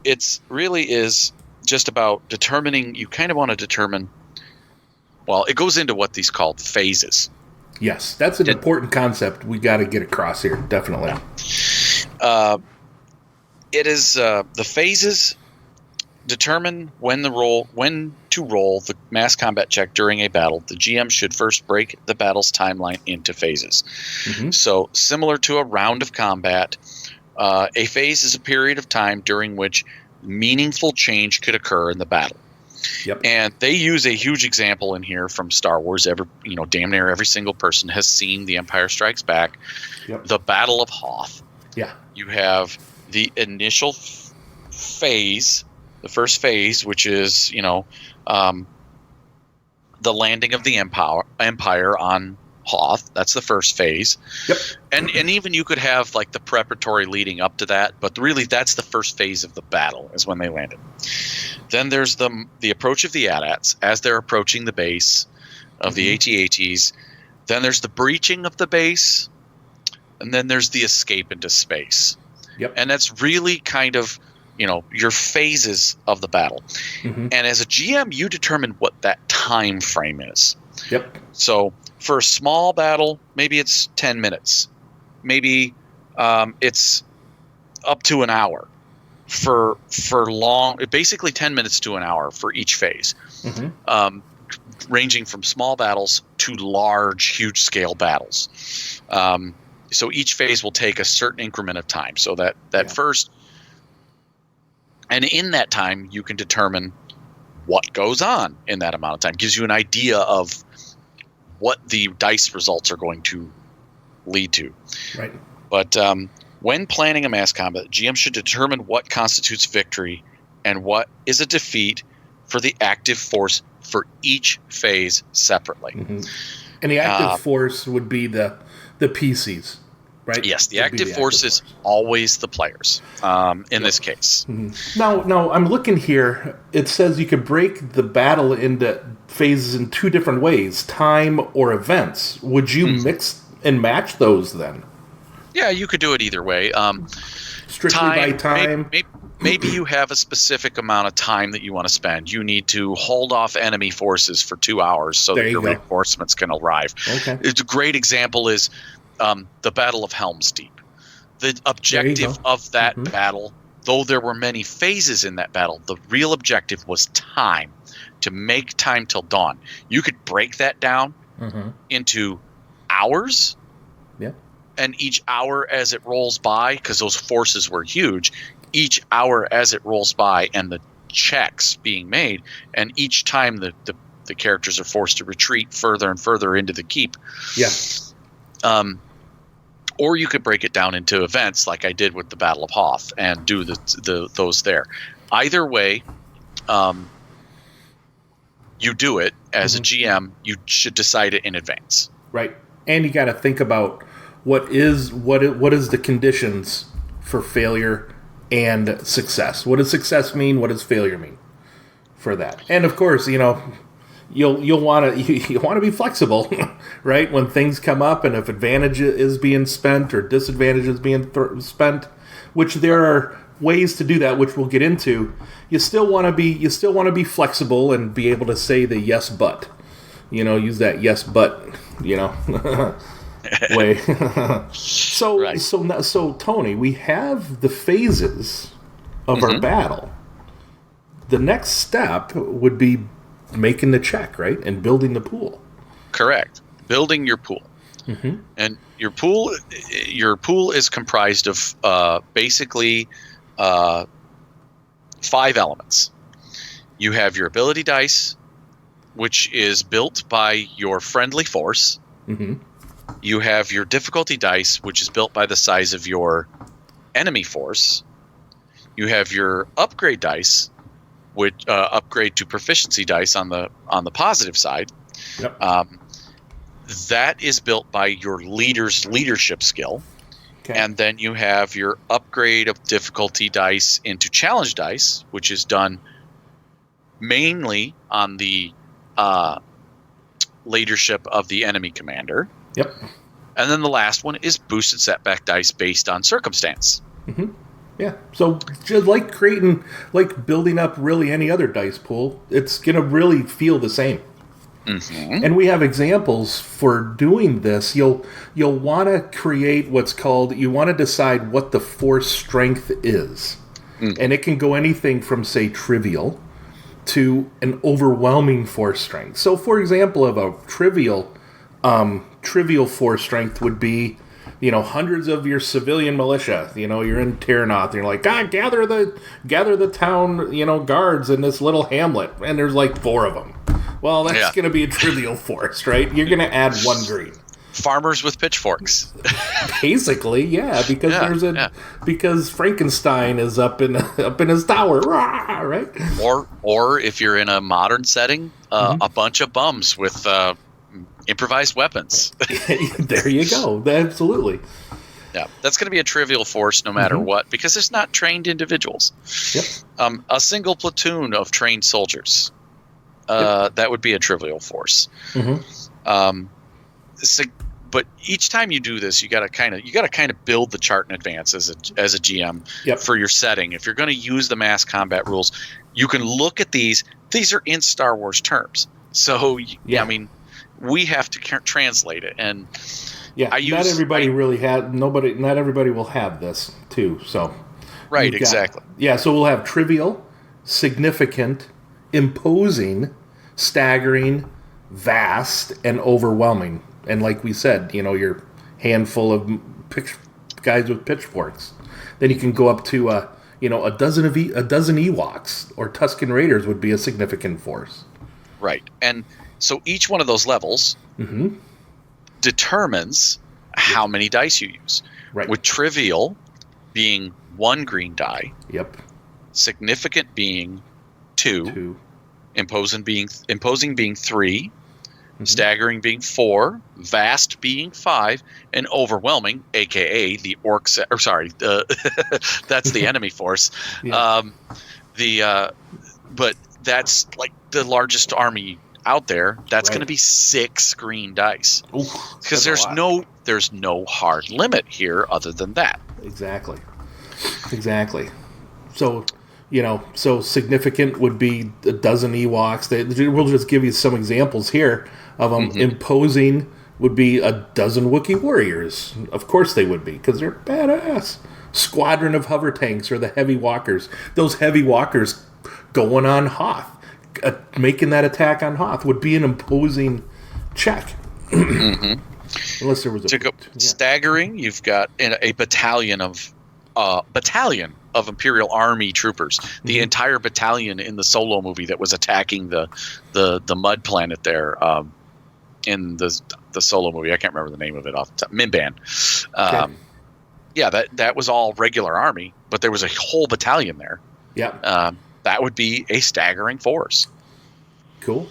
It's really is just about determining. You kind of want to determine. Well, it goes into what these called phases. Yes, that's an important concept we got to get across here. Definitely. It is the phases determine when to roll the mass combat check during a battle. The GM should first break the battle's timeline into phases. So similar to a round of combat, a phase is a period of time during which meaningful change could occur in the battle. Yep. And they use a huge example in here from Star Wars. Damn near every single person has seen The Empire Strikes Back. Yep. The Battle of Hoth. Yeah. You have the initial phase, the first phase, which is the landing of the Empire on Hoth. That's the first phase. Yep. And even you could have like the preparatory leading up to that, but really that's the first phase of the battle is when they landed. Then there's the approach of the AT-ATs as they're approaching the base of the AT-ATs. Then there's the breaching of the base, and then there's the escape into space. Yep. And that's really kind of your phases of the battle. And as a GM, you determine what that time frame is. Yep. So for a small battle, maybe it's 10 minutes. Maybe it's up to an hour. For long, basically 10 minutes to an hour for each phase, ranging from small battles to large, huge scale battles. So each phase will take a certain increment of time. So that first, and in that time, you can determine what goes on in that amount of time. Gives you an idea of what the dice results are going to lead to. Right. But when planning a mass combat, GM should determine what constitutes victory and what is a defeat for the active force for each phase separately. And the active force would be the PCs, right? Yes, the active force is always the players in this case. Now, I'm looking here. It says you could break the battle into phases in two different ways, time or events. Would you mix and match those then? Yeah, you could do it either way. Strictly by time? Maybe you have a specific amount of time that you want to spend. You need to hold off enemy forces for 2 hours so that your reinforcements can arrive. Okay. It's a great example is the Battle of Helm's Deep. The objective of that battle, though there were many phases in that battle, the real objective was time, to make time till dawn. You could break that down into hours. Yeah. And each hour as it rolls by, because those forces were huge, each hour as it rolls by and the checks being made, and each time the characters are forced to retreat further and further into the keep. Yeah. Or you could break it down into events like I did with the Battle of Hoth and do those there. Either way, you do it as a GM. You should decide it in advance. Right. And you got to think about what is the conditions for failure and success. What does success mean? What does failure mean for that? And of course, you'll want to be flexible, right? When things come up, and if advantage is being spent or disadvantage is being spent, which there are ways to do that, which we'll get into. You still want to be flexible and be able to say the yes but, use that yes but, way. So Tony, we have the phases of our battle. The next step would be making the check, right? And building the pool. Correct. Building your pool. And your pool is comprised of basically 5 elements. You have your ability dice, which is built by your friendly force. You have your difficulty dice, which is built by the size of your enemy force. You have your upgrade dice, which upgrade to proficiency dice on the positive side. Yep. That is built by your leader's leadership skill. Okay. And then you have your upgrade of difficulty dice into challenge dice, which is done mainly on the leadership of the enemy commander. Yep. And then the last one is boosted setback dice based on circumstance. Mm-hmm. Yeah. So just like building up really any other dice pool, it's going to really feel the same. Mm-hmm. And we have examples for doing this. You'll want to create what's called, you want to decide what the force strength is. And it can go anything from, say, trivial to an overwhelming force strength. So, for example, of a trivial force strength would be, hundreds of your civilian militia. You're in Terranoth, and you're like, God, gather the town, guards in this little hamlet, and there's like 4 of them. Well, that's going to be a trivial force, right? You're going to add 1 green. Farmers with pitchforks. Basically, yeah, because because Frankenstein is up in his tower, rah, right? Or if you're in a modern setting, a bunch of bums with improvised weapons. There you go. Absolutely. Yeah, that's going to be a trivial force no matter what, because there's not trained individuals. Yep. A single platoon of trained soldiers. That would be a trivial force. But each time you do this, you got to kind of build the chart in advance as a GM for your setting. If you're going to use the mass combat rules, you can look at these. These are in Star Wars terms, so I mean, we have to translate it. And not everybody will have this too. So exactly. So we'll have trivial, significant, imposing, staggering, vast, and overwhelming. And like we said, your handful of guys with pitchforks. Then you can go up to a dozen Ewoks or Tusken Raiders would be a significant force. Right. And so each one of those levels determines how many dice you use. Right. With trivial being 1 green die. Yep. Significant being 2. Imposing being 3. Staggering being 4, vast being 5, and overwhelming, aka the orcs. Or sorry, that's the enemy force. Yeah. But that's like the largest army out there. That's going to be 6 green dice, because there's no hard limit here other than that. Exactly. So. So significant would be a dozen Ewoks. We'll just give you some examples here of them. Imposing would be a dozen Wookiee warriors. Of course they would be, because they're badass. Squadron of hover tanks or the heavy walkers. Those heavy walkers going on Hoth, making that attack on Hoth would be an imposing check. Unless there was staggering. You've got a battalion of Imperial Army troopers, the entire battalion in the Solo movie that was attacking the mud planet there in the Solo movie. I can't remember the name of it off the top. Minban. That was all regular army, but there was a whole battalion there. Yeah. That would be a staggering force. Cool.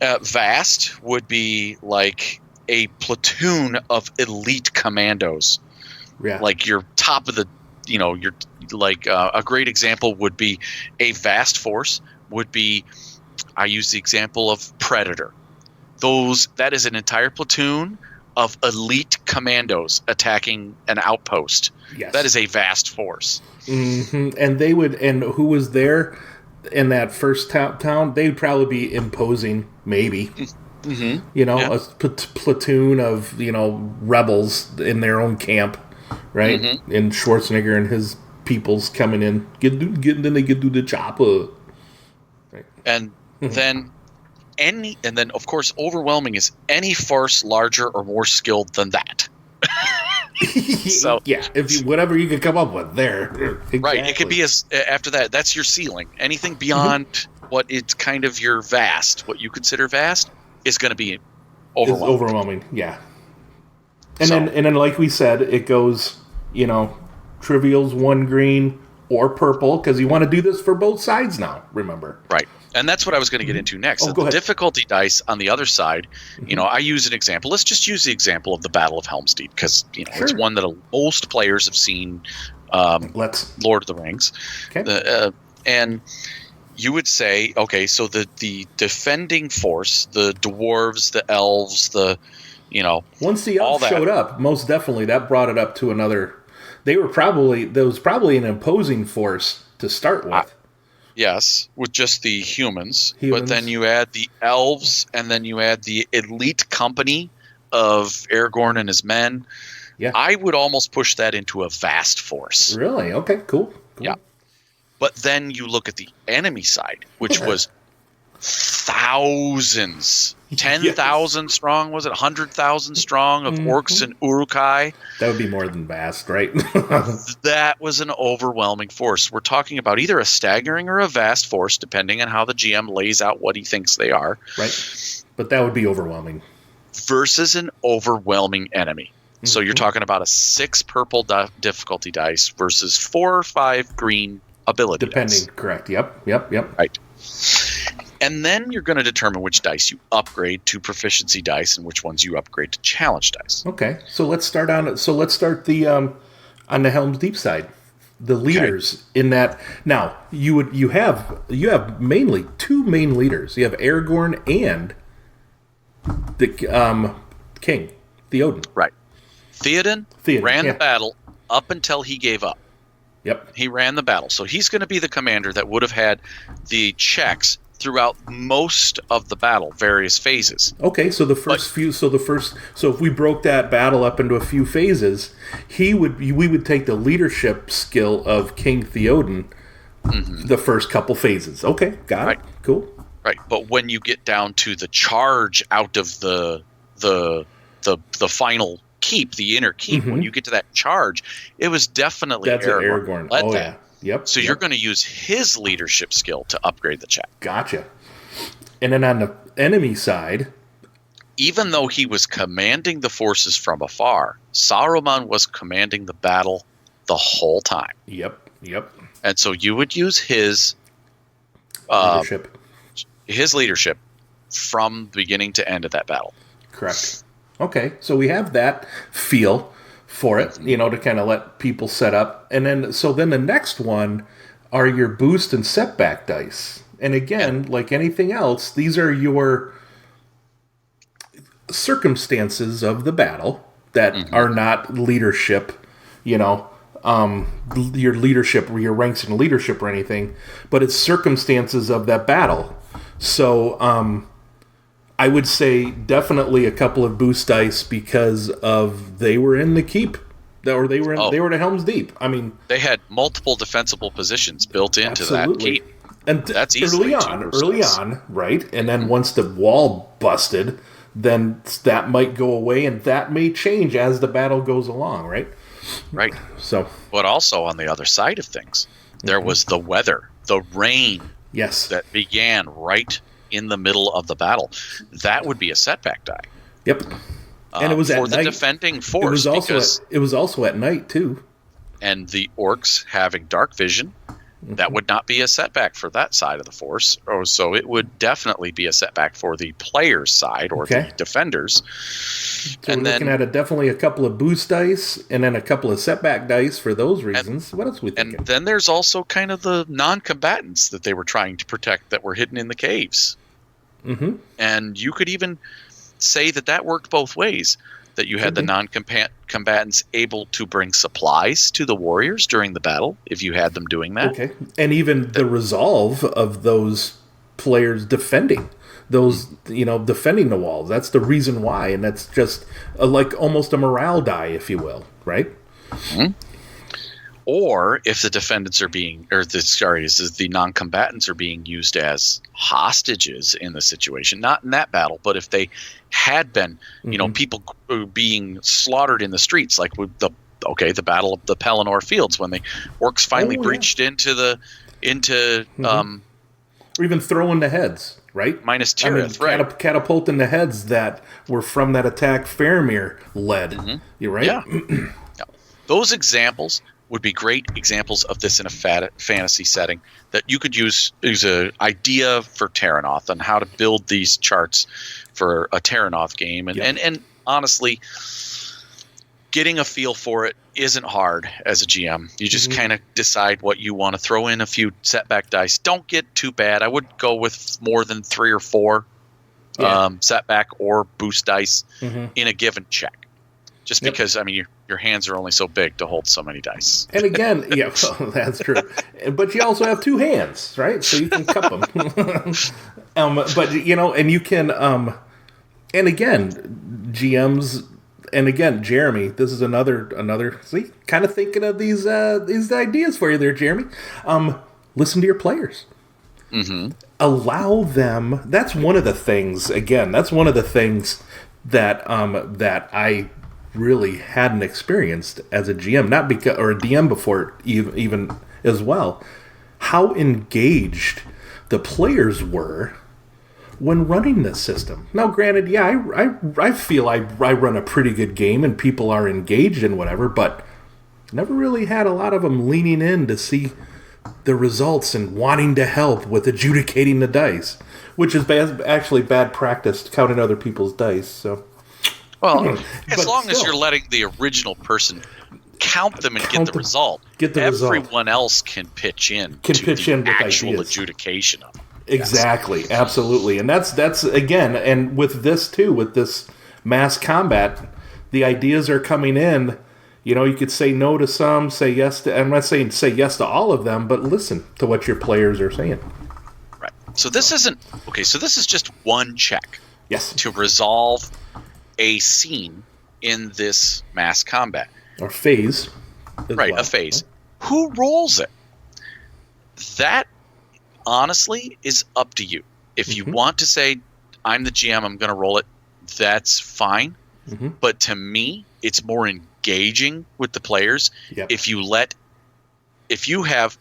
Vast would be like a platoon of elite commandos. Yeah. Like your top of the, you're like a great example would be a vast force would be, I use the example of Predator. That is an entire platoon of elite commandos attacking an outpost. Yes. That is a vast force. And who was there in that first town? They'd probably be imposing, maybe. A platoon of, rebels in their own camp. Right? And Schwarzenegger and his people's coming in, then they get to the chopper. Right. And then of course overwhelming is any force larger or more skilled than that. So whatever you could come up with there. Exactly. Right. It could be after that. That's your ceiling. Anything beyond what it's kind of your vast, what you consider vast, is going to be overwhelming. It's overwhelming. Yeah. And then like we said, it goes, trivials 1 green, or purple, because you want to do this for both sides now, remember. Right. And that's what I was going to get into next. Oh, go ahead. Difficulty dice on the other side, I use an example. Let's just use the example of the Battle of Helm's Deep, because it's one that most players have seen. Lord of the Rings. Okay. And you would say, okay, so the defending force, the dwarves, the elves, once the elves showed up, most definitely that brought it up to another. There was probably an imposing force to start with. Yes, with just the humans. But then you add the elves, and then you add the elite company of Aragorn and his men. Yeah. I would almost push that into a vast force. Really? Okay, cool. Yeah. But then you look at the enemy side, which was thousands, 10,000 strong, was it 100,000 strong of orcs and Uruk-hai? That would be more than vast, right? That was an overwhelming force. We're talking about either a staggering or a vast force, depending on how the GM lays out what he thinks they are. Right. But that would be overwhelming. Versus an overwhelming enemy. So you're talking about a 6 purple difficulty dice versus 4 or 5 green ability dice. Correct. Yep. Right. And then you're going to determine which dice you upgrade to proficiency dice and which ones you upgrade to challenge dice. Okay. So let's start the on the Helm's Deep side. The leaders in that. Now, you have mainly 2 main leaders. You have Aragorn and the King Theoden. Right. Theoden ran the battle up until he gave up. Yep. He ran the battle. So he's going to be the commander that would have had the checks throughout most of the battle, various phases. Okay, so so if we broke that battle up into a few phases, we would take the leadership skill of King Theoden the first couple phases. Okay, got it. Cool. Right. But when you get down to the charge out of the final keep, the inner keep, when you get to that charge, it was definitely Aragorn. Oh, yeah. Yep. So you're going to use his leadership skill to upgrade the check. Gotcha. And then on the enemy side, even though he was commanding the forces from afar, Saruman was commanding the battle the whole time. Yep. And so you would use his leadership from beginning to end of that battle. Correct. Okay, so we have that feel for it, to kind of let people set up. And then the next one are your boost and setback dice. And again, like anything else, these are your circumstances of the battle that are not leadership, your leadership or your ranks in leadership or anything, but it's circumstances of that battle. So, I would say definitely a couple of boost dice because of they were in the keep, or they were to Helm's Deep. I mean, they had multiple defensible positions built into that keep, and that's early on, right? And then once the wall busted, then that might go away, and that may change as the battle goes along, right? Right. So, but also on the other side of things, there was the weather, the rain, that began right in the middle of the battle. That would be a setback die. Yep. And it was at for the night. Defending force. It was also at night too. And the orcs having dark vision, that would not be a setback for that side of the force. So it would definitely be a setback for the player's side or the defenders. So we're looking at definitely a couple of boost dice and then a couple of setback dice for those reasons. What else we thinking? And then there's also kind of the non-combatants that they were trying to protect that were hidden in the caves. And you could even say that worked both ways. That you had the non-combatants able to bring supplies to the warriors during the battle, if you had them doing that. Okay. And even the resolve of those players defending defending the walls. That's the reason why, and that's just like almost a morale die, if you will, right? Or if the defendants are the non-combatants are being used as hostages in the situation, not in that battle, but if they had been, people being slaughtered in the streets, like with the Battle of the Pelennor Fields, when the orcs finally breached into or even throwing the heads, right? Minus Tirith, right? Catapulting the heads that were from that attack Faramir led. You're right? Yeah. Those examples would be great examples of this in a fantasy setting that you could use as an idea for Terranoth and how to build these charts for a Terranoth game. And honestly, getting a feel for it isn't hard as a GM. You just kind of decide what you want to throw in. A few setback dice. Don't get too bad. I would go with more than 3 or 4 setback or boost dice in a given check. Just because, I mean, your hands are only so big to hold so many dice. And again, well, that's true. But you also have 2 hands, right? So you can cup them. But, and you can, and again, GMs, and again, Jeremy, this is another, see, kind of thinking of these ideas for you there, Jeremy. Listen to your players. Allow them, that's one of the things that I really hadn't experienced as a GM, not because, or a DM before even as well, how engaged the players were when running this system. Now, granted, I feel I run a pretty good game and people are engaged in whatever, but never really had a lot of them leaning in to see the results and wanting to help with adjudicating the dice, which is actually bad practice, counting other people's dice, so... Well, as long as you're letting the original person count them and get the result, everyone else can pitch in with actual ideas. Adjudication of them. Exactly, absolutely. And that's again, and with this too, with this mass combat, the ideas are coming in. You could say no to some, say yes to, I'm not saying say yes to all of them, but listen to what your players are saying. Right. So this is just one check. Yes. To resolve a scene in this mass combat. Or phase. Right, a phase. Who rolls it? That, honestly, is up to you. If you want to say, I'm the GM, I'm going to roll it, that's fine. But to me, it's more engaging with the players. If you have,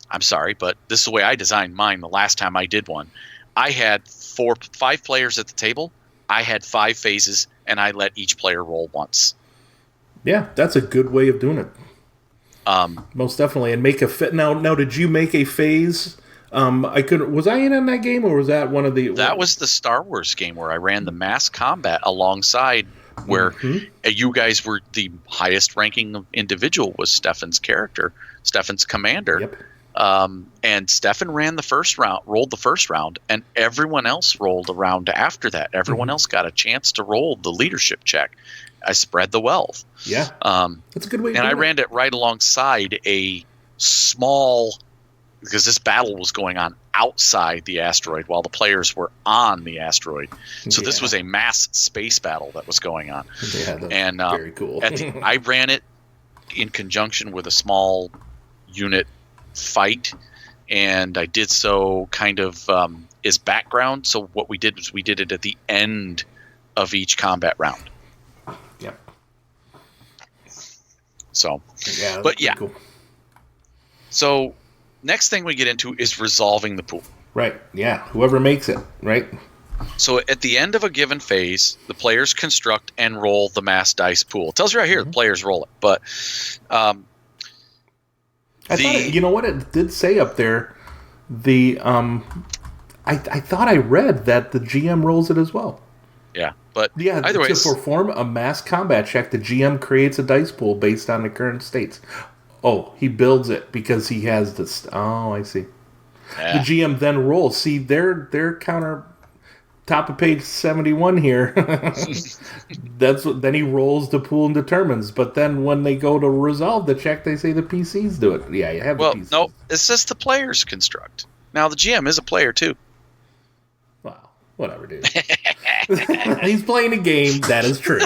I'm sorry, but this is the way I designed mine the last time I did one. I had 5 players at the table. I had 5 phases, and I let each player roll once. Yeah, that's a good way of doing it. Most definitely, and make a fit. Now, did you make a phase? Was I in on that game, or was that one of the? That was the Star Wars game where I ran the mass combat alongside, where you guys were the highest ranking individual was Stefan's character, Stefan's commander. Yep. And Stefan rolled the first round, and everyone else rolled a round after that. Everyone else got a chance to roll the leadership check. I spread the wealth. Yeah. That's a good way to do it. And I ran it right alongside a small, because this battle was going on outside the asteroid while the players were on the asteroid. So this was a mass space battle that was going on. Yeah, that's and very cool. I ran it in conjunction with a small unit fight, and I did so kind of as background. So what we did was we did it at the end of each combat round. Yep. So, but cool. So next thing we get into is resolving the pool. Right. Yeah. Whoever makes it. Right. So at the end of a given phase, the players construct and roll the mass dice pool. It tells you right here the players roll it, but you know what it did say up there? I thought I read that the GM rolls it as well. Yeah, but either way, to perform a mass combat check, the GM creates a dice pool based on the current states. Oh, he builds it because he has this. Oh, I see. Yeah. The GM then rolls. See, their counter. Top of page 71 here. Then he rolls the pool and determines. But then when they go to resolve the check, they say the PCs do it. Yeah, you have the PCs. No, it says the players construct. Now the GM is a player too. Wow, whatever, dude. He's playing a game. That is true.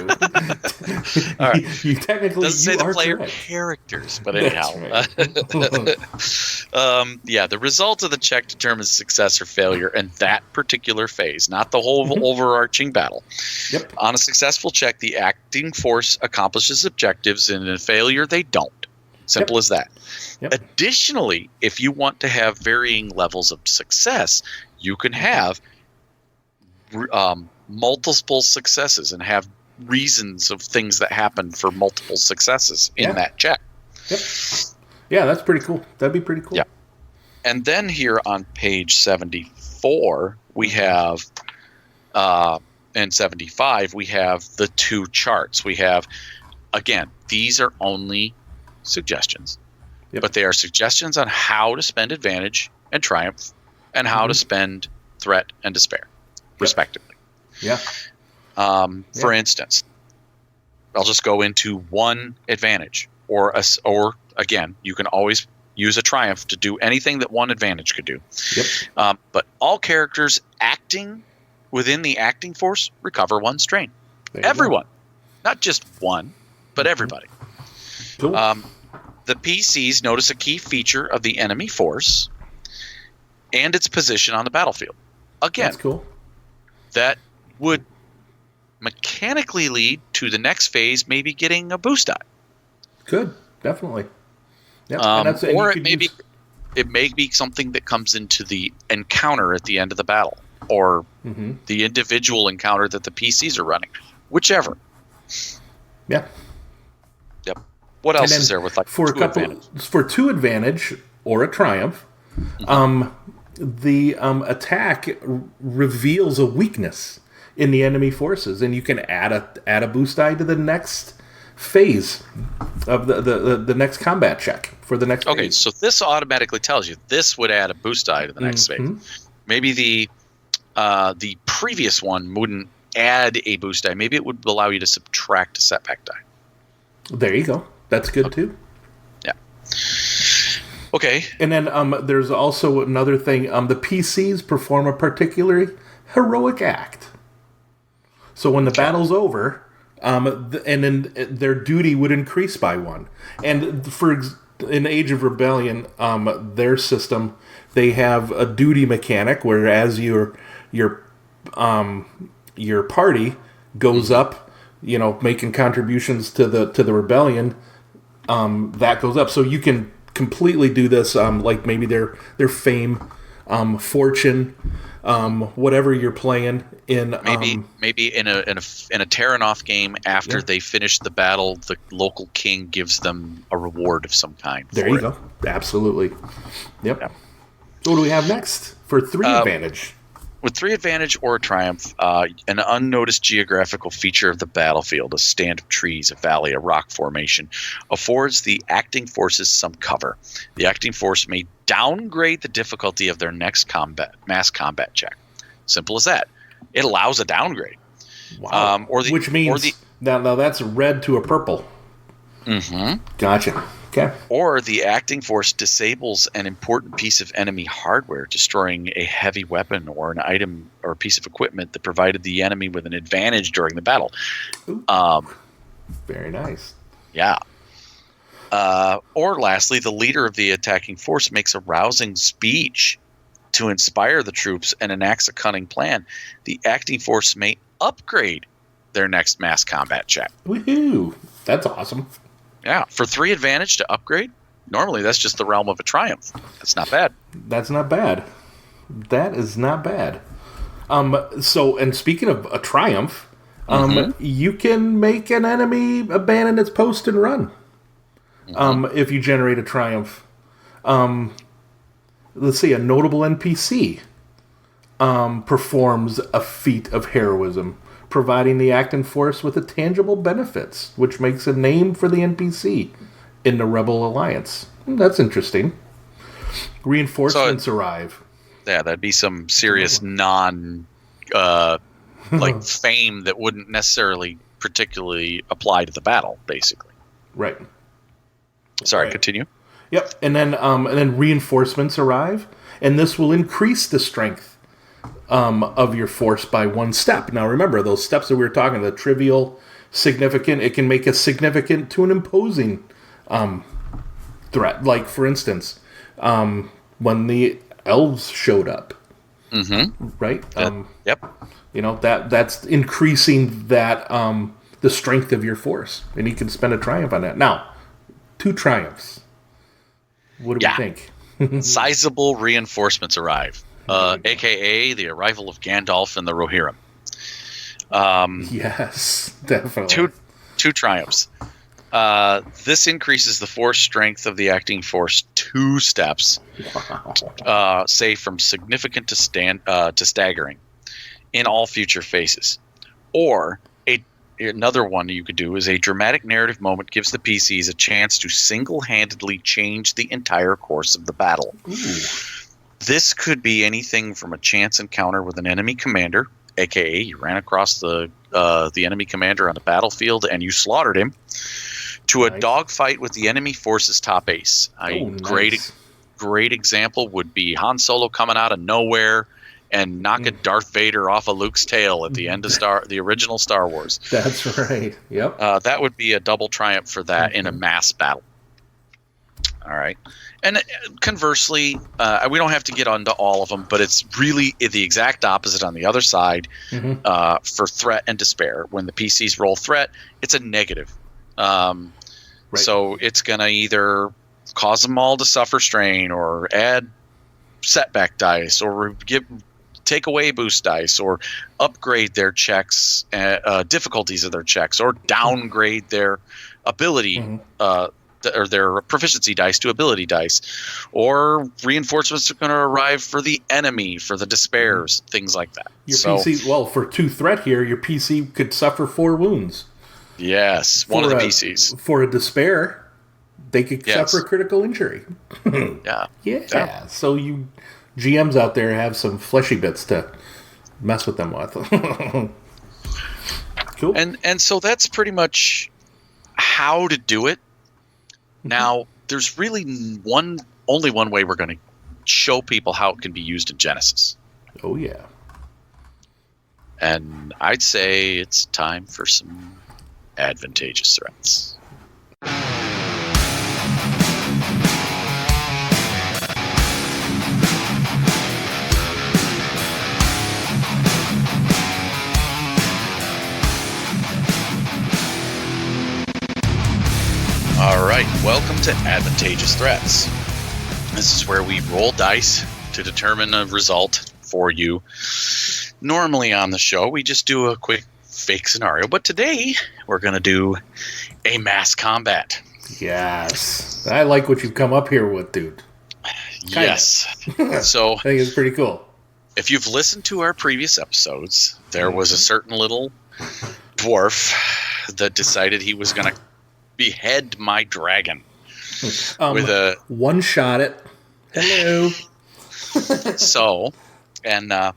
All right. You technically doesn't say the player correct. Characters, but anyhow. Right. The result of the check determines success or failure in that particular phase, not the whole overarching battle. Yep. On a successful check, the acting force accomplishes objectives, and in a failure, they don't. Simple as that. Yep. Additionally, if you want to have varying levels of success, you can have multiple successes and have reasons of things that happen for multiple successes in that check. Yep. Yeah, that's pretty cool. That'd be pretty cool. Yeah. And then here on page 74, we have, and 75, we have the two charts. We have, again, these are only suggestions, but they are suggestions on how to spend advantage and triumph and how to spend threat and despair, respectively. Yeah. For instance, I'll just go into one advantage, or again, you can always use a triumph to do anything that one advantage could do. Yep. But all characters acting within the acting force recover one strain. Everyone, not just one, but everybody. Cool. The PCs notice a key feature of the enemy force and its position on the battlefield. Again, that's cool. That would mechanically lead to the next phase maybe getting a boost die. Good, definitely. Yep. Or it may be something that comes into the encounter at the end of the battle, or the individual encounter that the PCs are running, whichever. Yeah. Yep. What else is there with like for for 2 advantage or a triumph? The attack reveals a weakness in the enemy forces, and you can add a boost die to the next phase of the next combat check for the next phase. Okay, so this automatically tells you this would add a boost die to the next phase. Maybe the previous one wouldn't add a boost die. Maybe it would allow you to subtract a setback die. There you go. That's good too. Yeah. Okay. And then there's also another thing. The PCs perform a particularly heroic act. So when the battle's over, and then their duty would increase by 1. And in Age of Rebellion, their system, they have a duty mechanic, whereas your party goes up, making contributions to the rebellion, that goes up. So you can completely do this, like maybe their fame, fortune, whatever you're playing in. Maybe in a Terranoff game, after they finish the battle, the local king gives them a reward of some kind. There you go. Absolutely. Yep. Yeah. So what do we have next for 3 advantage? With 3 advantage or a triumph, an unnoticed geographical feature of the battlefield, a stand of trees, a valley, a rock formation, affords the acting forces some cover. The acting force may downgrade the difficulty of their next mass combat check. Simple as that. It allows a downgrade. Wow. Which means now that's red to a purple. Gotcha. Okay. Or the acting force disables an important piece of enemy hardware, destroying a heavy weapon or an item or a piece of equipment that provided the enemy with an advantage during the battle. Very nice. Yeah. Or lastly, the leader of the attacking force makes a rousing speech to inspire the troops and enacts a cunning plan. The acting force may upgrade their next mass combat check. Woohoo! That's awesome. Yeah, for 3 advantage to upgrade, normally that's just the realm of a triumph. That's not bad. That's not bad. That is not bad. So, and speaking of a triumph, you can make an enemy abandon its post and run. If you generate a triumph. Let's see, a notable NPC performs a feat of heroism, providing the acting force with a tangible benefits, which makes a name for the NPC in the Rebel Alliance. That's interesting. Reinforcements arrive. Yeah, that'd be some serious fame that wouldn't necessarily particularly apply to the battle, basically. Right. Sorry, continue. Yep, and then reinforcements arrive, and this will increase the strength of your force by 1 step. Now remember, those steps that we were talking about, the trivial, significant, it can make a significant to an imposing threat. Like, for instance, when the elves showed up. Right? Yep. That's increasing that the strength of your force. And you can spend a triumph on that. Now, 2 triumphs. What do we think? Sizable reinforcements arrive. A.K.A. the arrival of Gandalf and the Rohirrim. Yes, definitely. Two triumphs. This increases the force strength of the acting force 2 steps, say from significant to staggering, in all future phases. Or another one you could do is a dramatic narrative moment gives the PCs a chance to single-handedly change the entire course of the battle. Ooh. This could be anything from a chance encounter with an enemy commander, aka you ran across the enemy commander on the battlefield and you slaughtered him, to a dogfight with the enemy force's top ace. Great example would be Han Solo coming out of nowhere and knocking Darth Vader off of Luke's tail at the end of the original Star Wars. That's right. Yep. That would be a double triumph for that in a mass battle. All right. And conversely, we don't have to get onto all of them, but it's really the exact opposite on the other side for threat and despair. When the PCs roll threat, it's a negative. Right. So it's going to either cause them all to suffer strain or add setback dice or take away boost dice or upgrade their checks, difficulties of their checks, or downgrade their ability or their proficiency dice to ability dice, or reinforcements are going to arrive for the enemy, for the despairs, things like that. Your PC, for 2 threat here, your PC could suffer 4 wounds. Yes, one of the PCs. For a despair, they could suffer critical injury. Yeah. So you GMs out there have some fleshy bits to mess with them with. Cool. And so that's pretty much how to do it. Now, there's really only one way we're going to show people how it can be used in Genesys. Oh, yeah. And I'd say it's time for some advantageous threats. All right, welcome to Advantageous Threats. This is where we roll dice to determine a result for you. Normally on the show, we just do a quick fake scenario, but today we're going to do a mass combat. Yes. I like what you've come up here with, dude. Yes. So I think it's pretty cool. If you've listened to our previous episodes, there was a certain little dwarf that decided he was going to behead my dragon with a one shot it. Hello. So, and I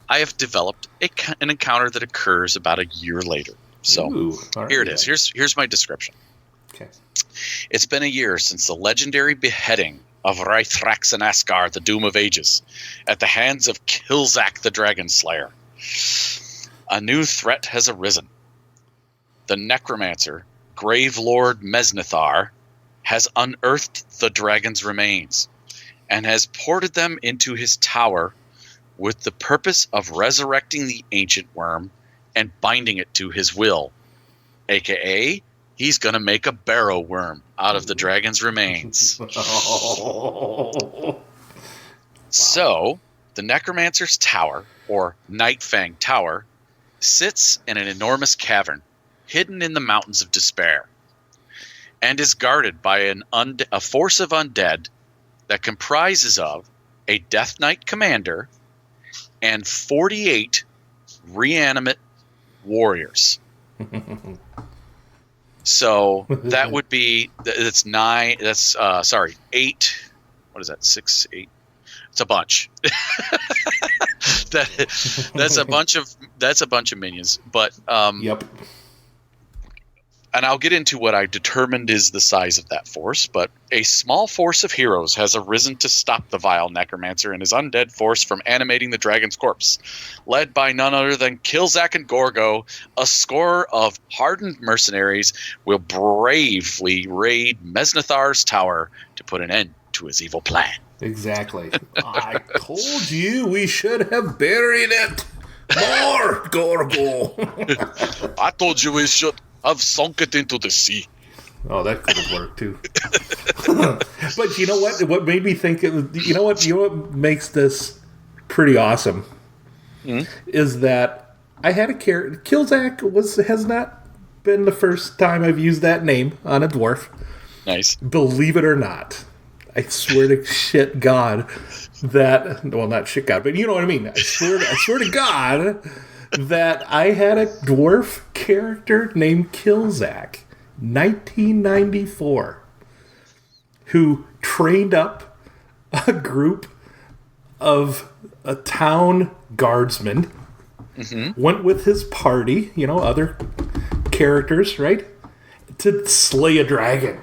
have developed an encounter that occurs about a year later. So here it is. Here's my description. Okay. It's been a year since the legendary beheading of Raithraxanaskar, the Doom of Ages, at the hands of Kilzak the Dragon Slayer. A new threat has arisen. The necromancer, Grave Lord Mesnithar, has unearthed the dragon's remains and has ported them into his tower with the purpose of resurrecting the ancient worm and binding it to his will, aka he's going to make a barrow worm out of the dragon's remains. So, the necromancer's tower, or Nightfang Tower, sits in an enormous cavern hidden in the mountains of despair, and is guarded by a force of undead that comprises of a Death Knight commander and 48 reanimate warriors. So that would be that's 9. That's 8. What is that? 6, 8. It's a bunch. That's a bunch of minions. But yep. And I'll get into what I determined is the size of that force, but a small force of heroes has arisen to stop the vile necromancer and his undead force from animating the dragon's corpse. Led by none other than Kilzak and Gorgo, a score of hardened mercenaries will bravely raid Mesnithar's tower to put an end to his evil plan. Exactly. I told you we should have buried it. More, Gorgo. I told you we should have sunk it into the sea. Oh, that could have worked too. But you know what? What made me think it was, you know what makes this pretty awesome is that I had a character. Kilzak has not been the first time I've used that name on a dwarf. Nice. Believe it or not, I swear to shit God that, well, not shit God, but you know what I mean. I swear to God that I had a dwarf character named Killzak, 1994, who trained up a group of a town guardsmen, went with his party, other characters, right, to slay a dragon.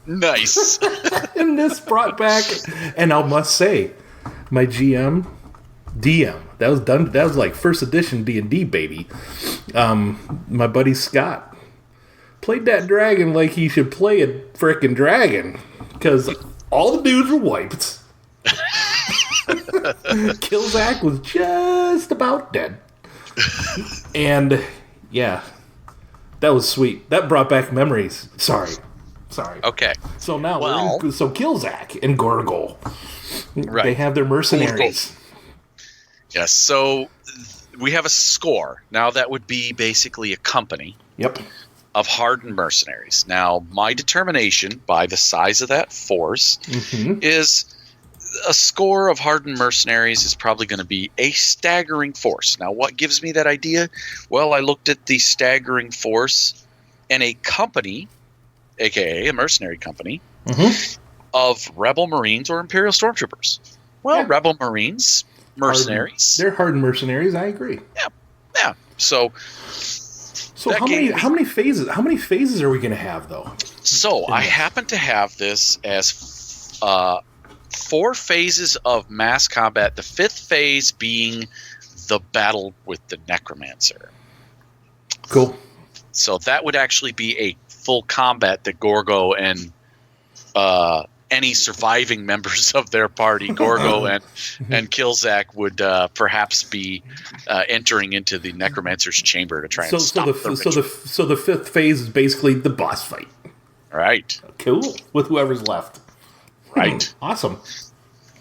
Nice. And this brought back, and I must say, my DM, that was done. That was like first edition D&D, baby. My buddy Scott played that dragon like he should play a frickin' dragon, because all the dudes were wiped. Killzak was just about dead, and yeah, that was sweet. That brought back memories. Sorry. Okay. So now, so Killzak and Gorgol, they have their mercenaries. Yes. So we have a score now. That would be basically a company. Yep. Of hardened mercenaries. Now, my determination by the size of that force is a score of hardened mercenaries is probably going to be a staggering force. Now, what gives me that idea? Well, I looked at the staggering force in a company, aka a mercenary company, of Rebel Marines or Imperial Stormtroopers. Well, yeah. Rebel Marines, mercenaries. They're hardened mercenaries, I agree. Yeah. So how many phases are we going to have, though? So I happen to have this as 4 phases of mass combat, the 5th phase being the battle with the Necromancer. Cool. So that would actually be a full combat that Gorgo and any surviving members of their party, Gorgo and Killzak, would perhaps be entering into the Necromancer's chamber to try and stop the ritual. So the 5th phase is basically the boss fight. Right. Cool. With whoever's left. Right. Awesome.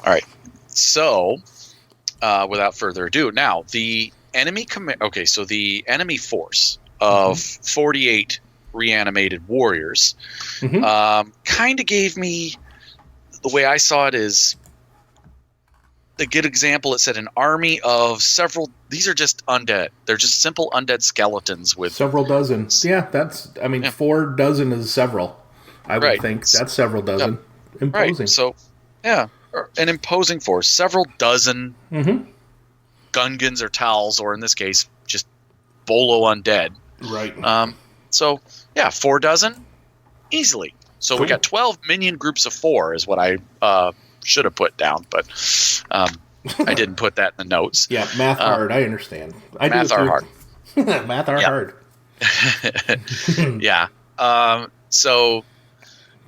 All right. So, without further ado, now the enemy so the enemy force of 48 reanimated warriors kind of gave me, the way I saw it is, a good example, it said an army of several, these are just undead. They're just simple undead skeletons with several dozen. Yeah, 4 dozen is several. I would think that's several dozen. Yep. Imposing. Right. So, yeah, an imposing force. Several dozen Gungans or Tals, or in this case, just Bolo undead. Right. So, yeah, 4 dozen, easily. So we got 12 minion groups of 4 is what I should have put down, but I didn't put that in the notes. Yeah, math hard. I understand. Math are hard. Math are hard. Yeah. So,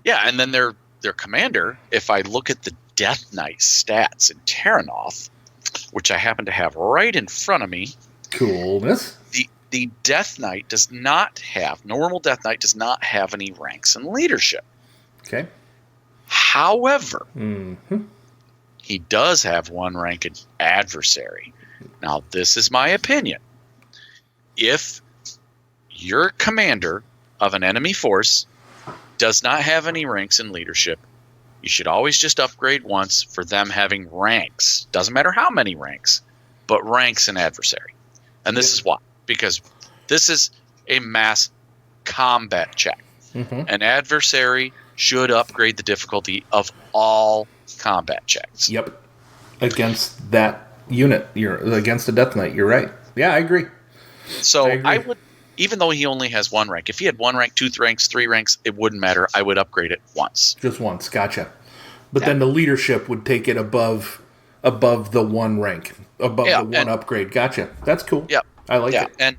yeah, and then their commander, if I look at the Death Knight stats in Terranoth, which I happen to have right in front of me. Coolness. The Death Knight does not have, normal Death Knight does not have any ranks in leadership. Okay. However, he does have 1 rank in adversary. Now, this is my opinion. If your commander of an enemy force does not have any ranks in leadership, you should always just upgrade once for them having ranks. Doesn't matter how many ranks, but ranks in adversary. And this is why. Because this is a mass combat check. An adversary should upgrade the difficulty of all combat checks. Yep. Against that unit. You're against the Death Knight. You're right. Yeah, I agree. So I would, even though he only has 1 rank, if he had 1 rank, 2 ranks, 3 ranks, it wouldn't matter. I would upgrade it once. Just once. Gotcha. But then the leadership would take it above the 1 rank. Above the 1 upgrade. Gotcha. That's cool. Yep. I like it.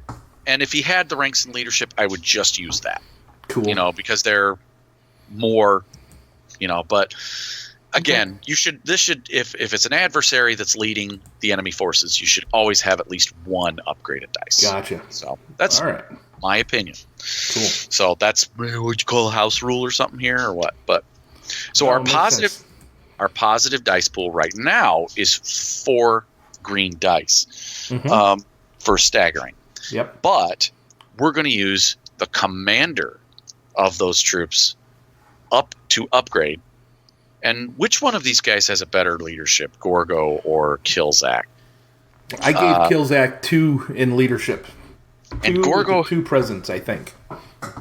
And if he had the ranks in leadership, I would just use that. Cool. Because they're more, but again, if it's an adversary that's leading the enemy forces, you should always have at least 1 upgraded dice. Gotcha. So that's all right. My opinion. Cool. So that's what you call a house rule or something here or what? But so our positive dice pool right now is 4 green dice for staggering. Yep. But we're going to use the commander of those troops up to upgrade. And which one of these guys has a better leadership, Gorgo or Killzak? I gave Killzak 2 in leadership. And Gorgo 2 presents, I think.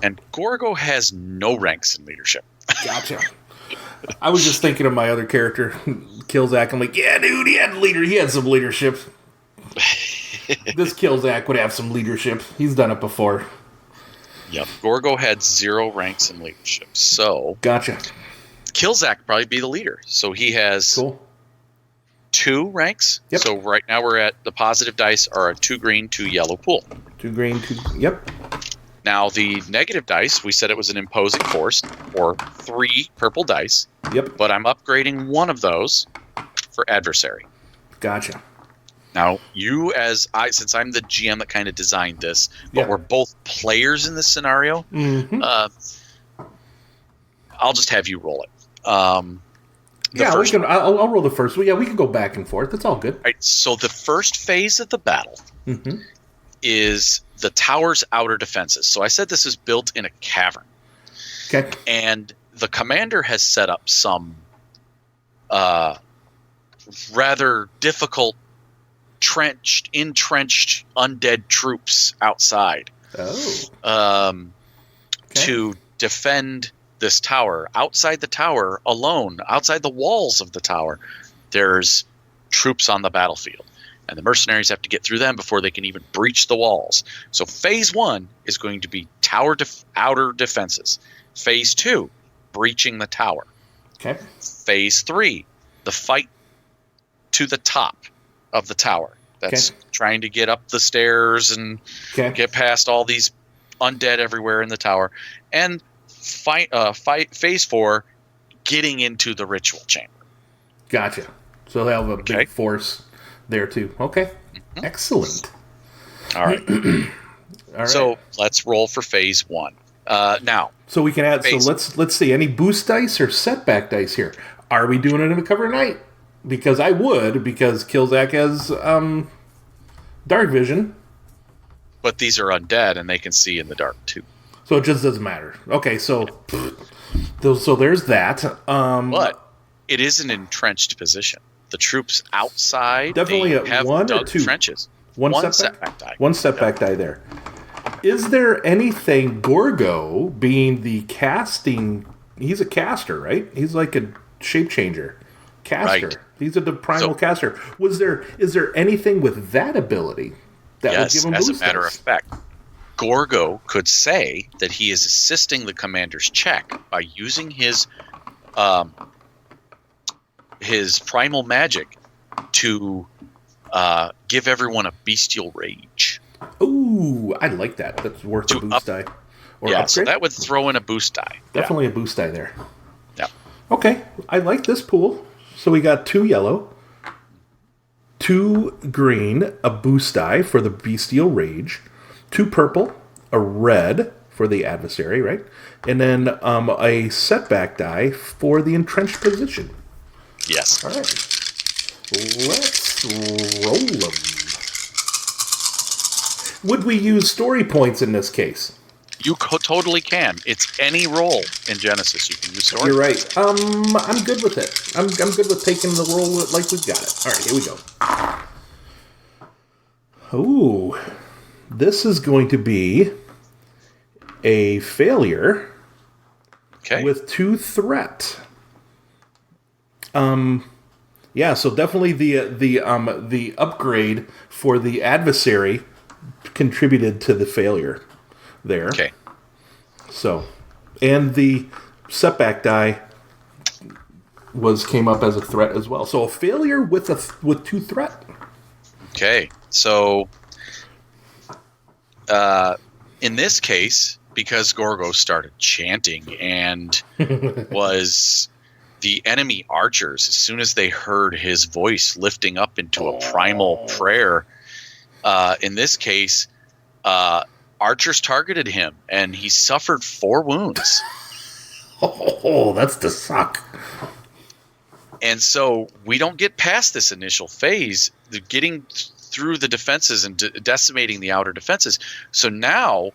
And Gorgo has no ranks in leadership. Gotcha. I was just thinking of my other character, Killzak. I'm like, yeah, dude, he had some leadership. This Killzak would have some leadership. He's done it before. Yep. Gorgo had 0 ranks in leadership. So gotcha. Killzak would probably be the leader. So he has 2 ranks. Yep. So right now we're at the positive dice are a 2 green, 2 yellow pool. 2 green, 2. Yep. Now the negative dice, we said it was an imposing force, or 3 purple dice. Yep. But I'm upgrading one of those for adversary. Gotcha. Now, since I'm the GM that kind of designed this, but we're both players in this scenario, I'll just have you roll it. I'll roll the first. Well, yeah, we can go back and forth. It's all good. Right, so the first phase of the battle is the tower's outer defenses. So I said this is built in a cavern. Okay. And the commander has set up some rather difficult entrenched undead troops outside to defend this tower. Outside the tower alone, outside the walls of the tower, there's troops on the battlefield, and the mercenaries have to get through them before they can even breach the walls. So phase 1 is going to be outer defenses. Phase 2, breaching the tower. Okay. Phase 3, the fight to the top of the tower. That's trying to get up the stairs and get past all these undead everywhere in the tower. And phase 4, getting into the ritual chamber. Gotcha. So they'll have a big force there too. Okay. Excellent. All right. All right. So let's roll for phase 1. Now. So we can add. So let's see. Any boost dice or setback dice here? Are we doing it in a cover night? Because I would, because Killzak has dark vision. But these are undead, and they can see in the dark too. So it just doesn't matter. Okay, so there's that. But it is an entrenched position. The troops outside definitely have 1 or 2 trenches. One setback die. One setback die there. Is there anything, Gorgo being the casting? He's a caster, right? He's like a shape changer. Caster. Right. He's a primal caster. Is there anything with that ability that would give him boost? As a matter of fact, Gorgo could say that he is assisting the commander's check by using his primal magic to give everyone a bestial rage. Ooh, I like that. That's worth a boost die. Or upgrade? So that would throw in a boost die. Definitely a boost die there. Yeah. Okay, I like this pool. So we got 2 yellow, 2 green, a boost die for the bestial rage, 2 purple, a red for the adversary, right? And then a setback die for the entrenched position. Yes. All right. Let's roll them. Would we use story points in this case? You totally can. It's any roll in Genesys. You can use story. You're right. I'm good with it. I'm good with taking the roll like we've got it. All right, here we go. Ooh. This is going to be a failure with 2 threat. Yeah, so definitely the upgrade for the adversary contributed to the failure there. Okay. So, and the setback die came up as a threat as well. So a failure with 2 threat. Okay. So in this case, because Gorgo started chanting and was the enemy archers, as soon as they heard his voice lifting up into a primal prayer, in this case, archers targeted him, and he suffered 4 wounds. Oh, that's the suck. And so we don't get past this initial phase, getting through the defenses and decimating the outer defenses. So now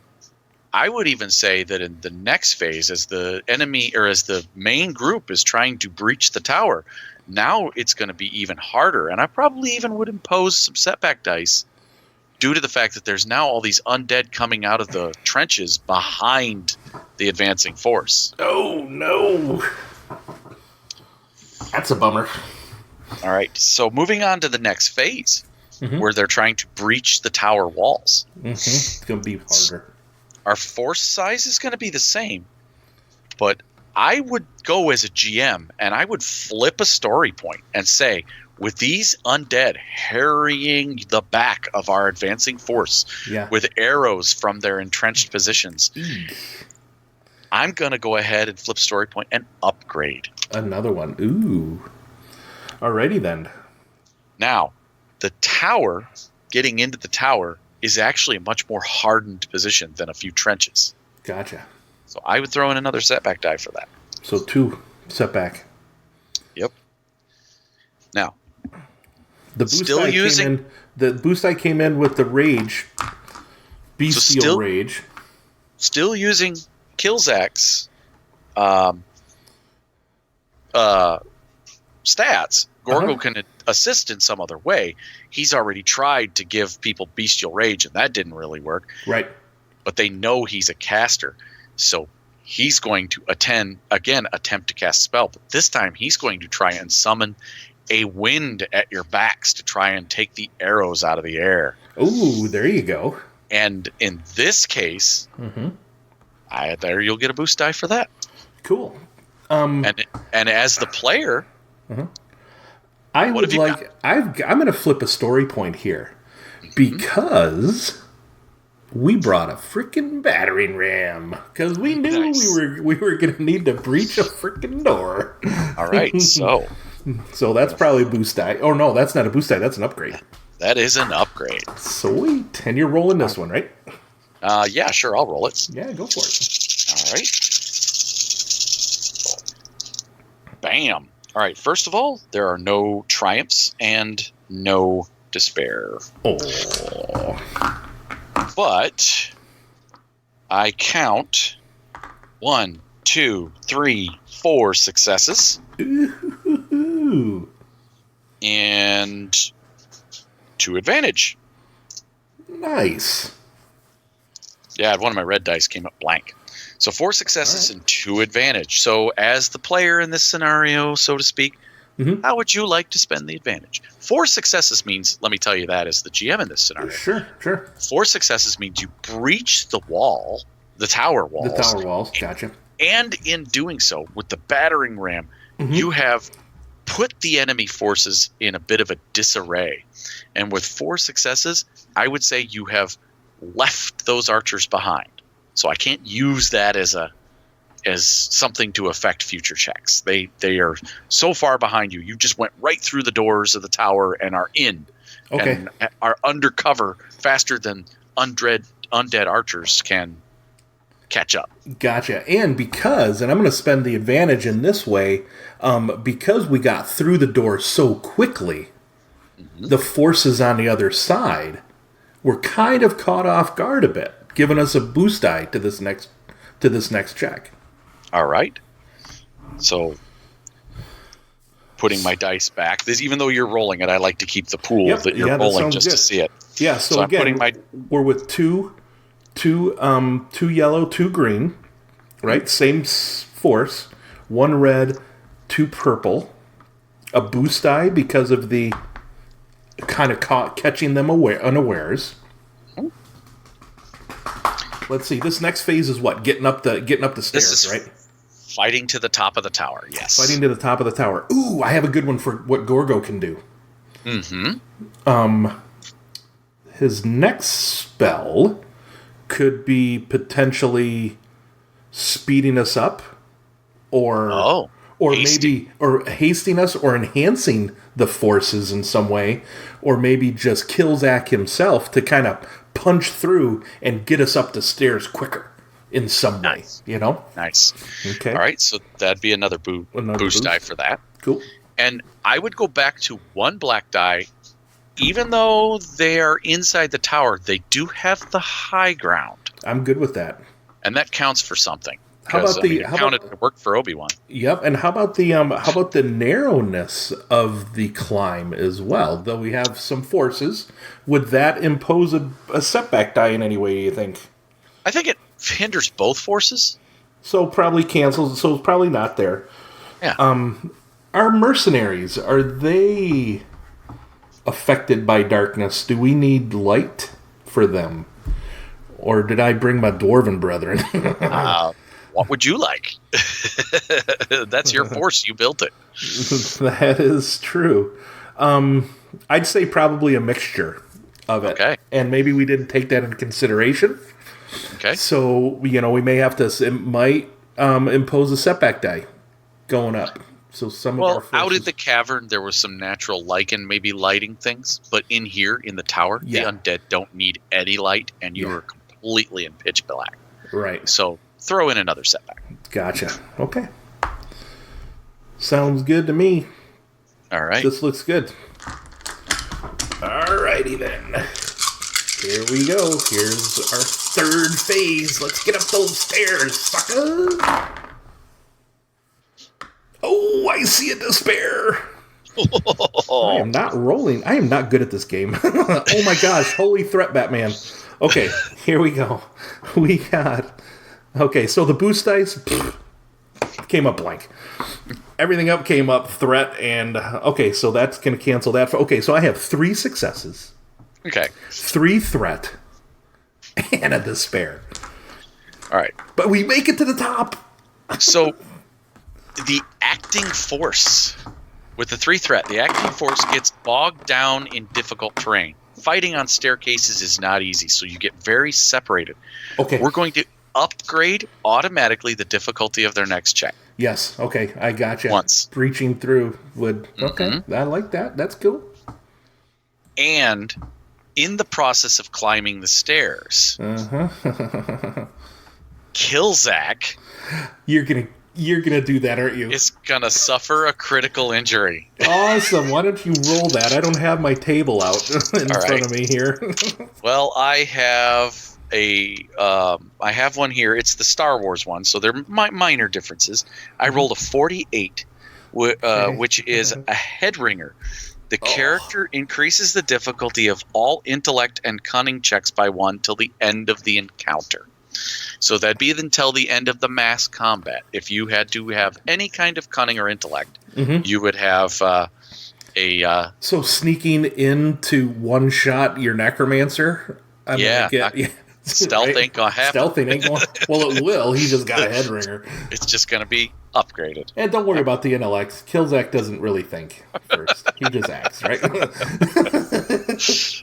I would even say that in the next phase, as the enemy or as the main group is trying to breach the tower, now it's going to be even harder. And I probably even would impose some setback dice due to the fact that there's now all these undead coming out of the trenches behind the advancing force. Oh, no. That's a bummer. All right, so moving on to the next phase, where they're trying to breach the tower walls. It's going to be harder. Our force size is going to be the same, but I would go as a GM and I would flip a story point and say, with these undead harrying the back of our advancing force with arrows from their entrenched positions, I'm going to go ahead and flip story point and upgrade. Another one. Ooh. Alrighty then. Now, the tower, getting into the tower, is actually a much more hardened position than a few trenches. Gotcha. So I would throw in another setback die for that. So 2 setback. Yep. Now, the boost die came in with the rage, bestial rage. Still using Killzak's stats. Gorgo can assist in some other way. He's already tried to give people bestial rage, and that didn't really work. Right. But they know he's a caster, so he's going to attempt to cast a spell. But this time, he's going to try and summon a wind at your backs to try and take the arrows out of the air. Ooh, there you go. And in this case, there you'll get a boost die for that. Cool. And as the player, I'm going to flip a story point here because we brought a freaking battering ram because we knew we were going to need to breach a freaking door. All right, so that's probably a boost die. Oh no, that's not a boost die. That's an upgrade. That is an upgrade. Sweet. And you're rolling this one, right? Yeah, sure. I'll roll it. Yeah, go for it. All right. Bam. All right. First of all, there are no triumphs and no despair. Oh. But I count 1, 2, 3, 4 successes. Ooh. And 2 advantage. Nice. Yeah, one of my red dice came up blank. So 4 successes and 2 advantage. So as the player in this scenario, so to speak, how would you like to spend the advantage? 4 successes means, let me tell you that as the GM in this scenario. Sure. 4 successes means you breach the wall, the tower walls. The tower walls, gotcha. And in doing so, with the battering ram, you have put the enemy forces in a bit of a disarray. And with 4 successes, I would say you have left those archers behind. So I can't use that as something to affect future checks. They are so far behind you. You just went right through the doors of the tower and are in. Okay. And are undercover faster than undead archers can catch up. Gotcha. And I'm going to spend the advantage in this way, because we got through the door so quickly, the forces on the other side were kind of caught off guard a bit, giving us a boost die to this next check. All right. So putting my dice back, even though you're rolling it, I like to keep the pool that you're rolling just to see it. Yeah. So again, we're with two yellow, 2 green, right? Same force. 1 red, 2 purple. A boost die because of the kind of catching them unawares. Let's see. This next phase is what? Getting up the stairs, right? Fighting to the top of the tower. Yes. Fighting to the top of the tower. Ooh, I have a good one for what Gorgo can do. His next spell could be potentially speeding us up, or hasting us, or enhancing the forces in some way, or maybe just Killzak himself to kind of punch through and get us up the stairs quicker in some way. You know? Nice. Okay. All right, so that'd be another boost die for that. Cool. And I would go back to 1 black die. Even though they are inside the tower, they do have the high ground. I'm good with that. And that counts for something. How about it worked for Obi-Wan. Yep, and how about the narrowness of the climb as well? Though we have some forces, would that impose a setback die in any way, do you think? I think it hinders both forces. So probably cancels, so it's probably not there. Yeah. Our mercenaries, are they affected by darkness? Do we need light for them? Or did I bring my dwarven brethren? What would you like? That's your force. You built it. That is true. I'd say probably a mixture of it. Okay. And maybe we didn't take that into consideration. Okay. So, we may have to, it might impose a setback die going up. So some of our forces, out in the cavern, there was some natural lichen maybe lighting things. But in here, in the tower, the undead don't need any light, and you are completely in pitch black. Right. So throw in another setback. Gotcha. Okay. Sounds good to me. All right. This looks good. Alrighty then. Here we go. Here's our third phase. Let's get up those stairs, sucker. Oh, I see a despair. I am not rolling. I am not good at this game. Oh my gosh. Holy threat, Batman. Okay, here we go. We got... Okay, so the boost dice came up blank. Everything up came up threat, and... Okay, so that's going to cancel that. Okay, so I have 3 successes. Okay. 3 threat. And a despair. All right. But we make it to the top. So, the acting force... With the 3 threat, the acting force gets bogged down in difficult terrain. Fighting on staircases is not easy, so you get very separated. Okay. We're going to upgrade automatically the difficulty of their next check. Yes, okay, I gotcha. Once. Breaching through would... Okay, I like that. That's cool. And in the process of climbing the stairs, Killzak... You're gonna do that, aren't you? Is gonna suffer a critical injury. Awesome. Why don't you roll that? I don't have my table out in front of me here. Well, I have I have one here. It's the Star Wars one, so there are minor differences. I rolled a 48, which is a head ringer. The character increases the difficulty of all intellect and cunning checks by 1 till the end of the encounter. So that'd be until the end of the mass combat. If you had to have any kind of cunning or intellect, you would have So sneaking in to one-shot your necromancer? Stealth ain't gonna happen. Stealthing ain't going... Well, it will. He just got a head ringer. It's just gonna be upgraded. And don't worry about the intellect. Killzak doesn't really think first. He just acts, right?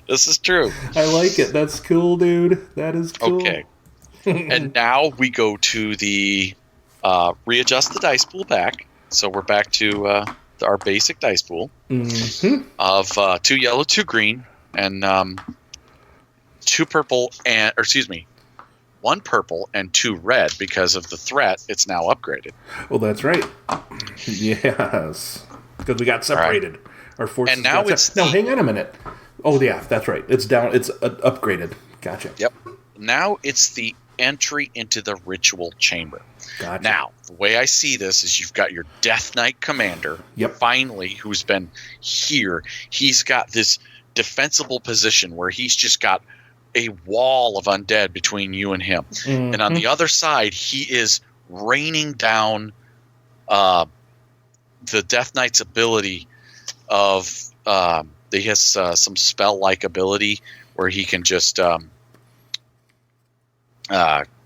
This is true. I like it. That's cool, dude. That is cool. Okay. And now we go to the readjust the dice pool back. So we're back to our basic dice pool of 2 yellow, 2 green, and 2 purple, and 1 purple and 2 red because of the threat. It's now upgraded. Well, that's right. Yes, because we got separated. Right. Our forces. And now hang on a minute. Oh yeah, that's right. It's down. It's upgraded. Gotcha. Yep. Now it's the entry into the ritual chamber. Gotcha. Now, the way I see this is you've got your Death Knight commander, finally, who's been here. He's got this defensible position where he's just got a wall of undead between you and him. And on the other side, he is raining down the Death Knight's ability of... he has some spell-like ability where he can just...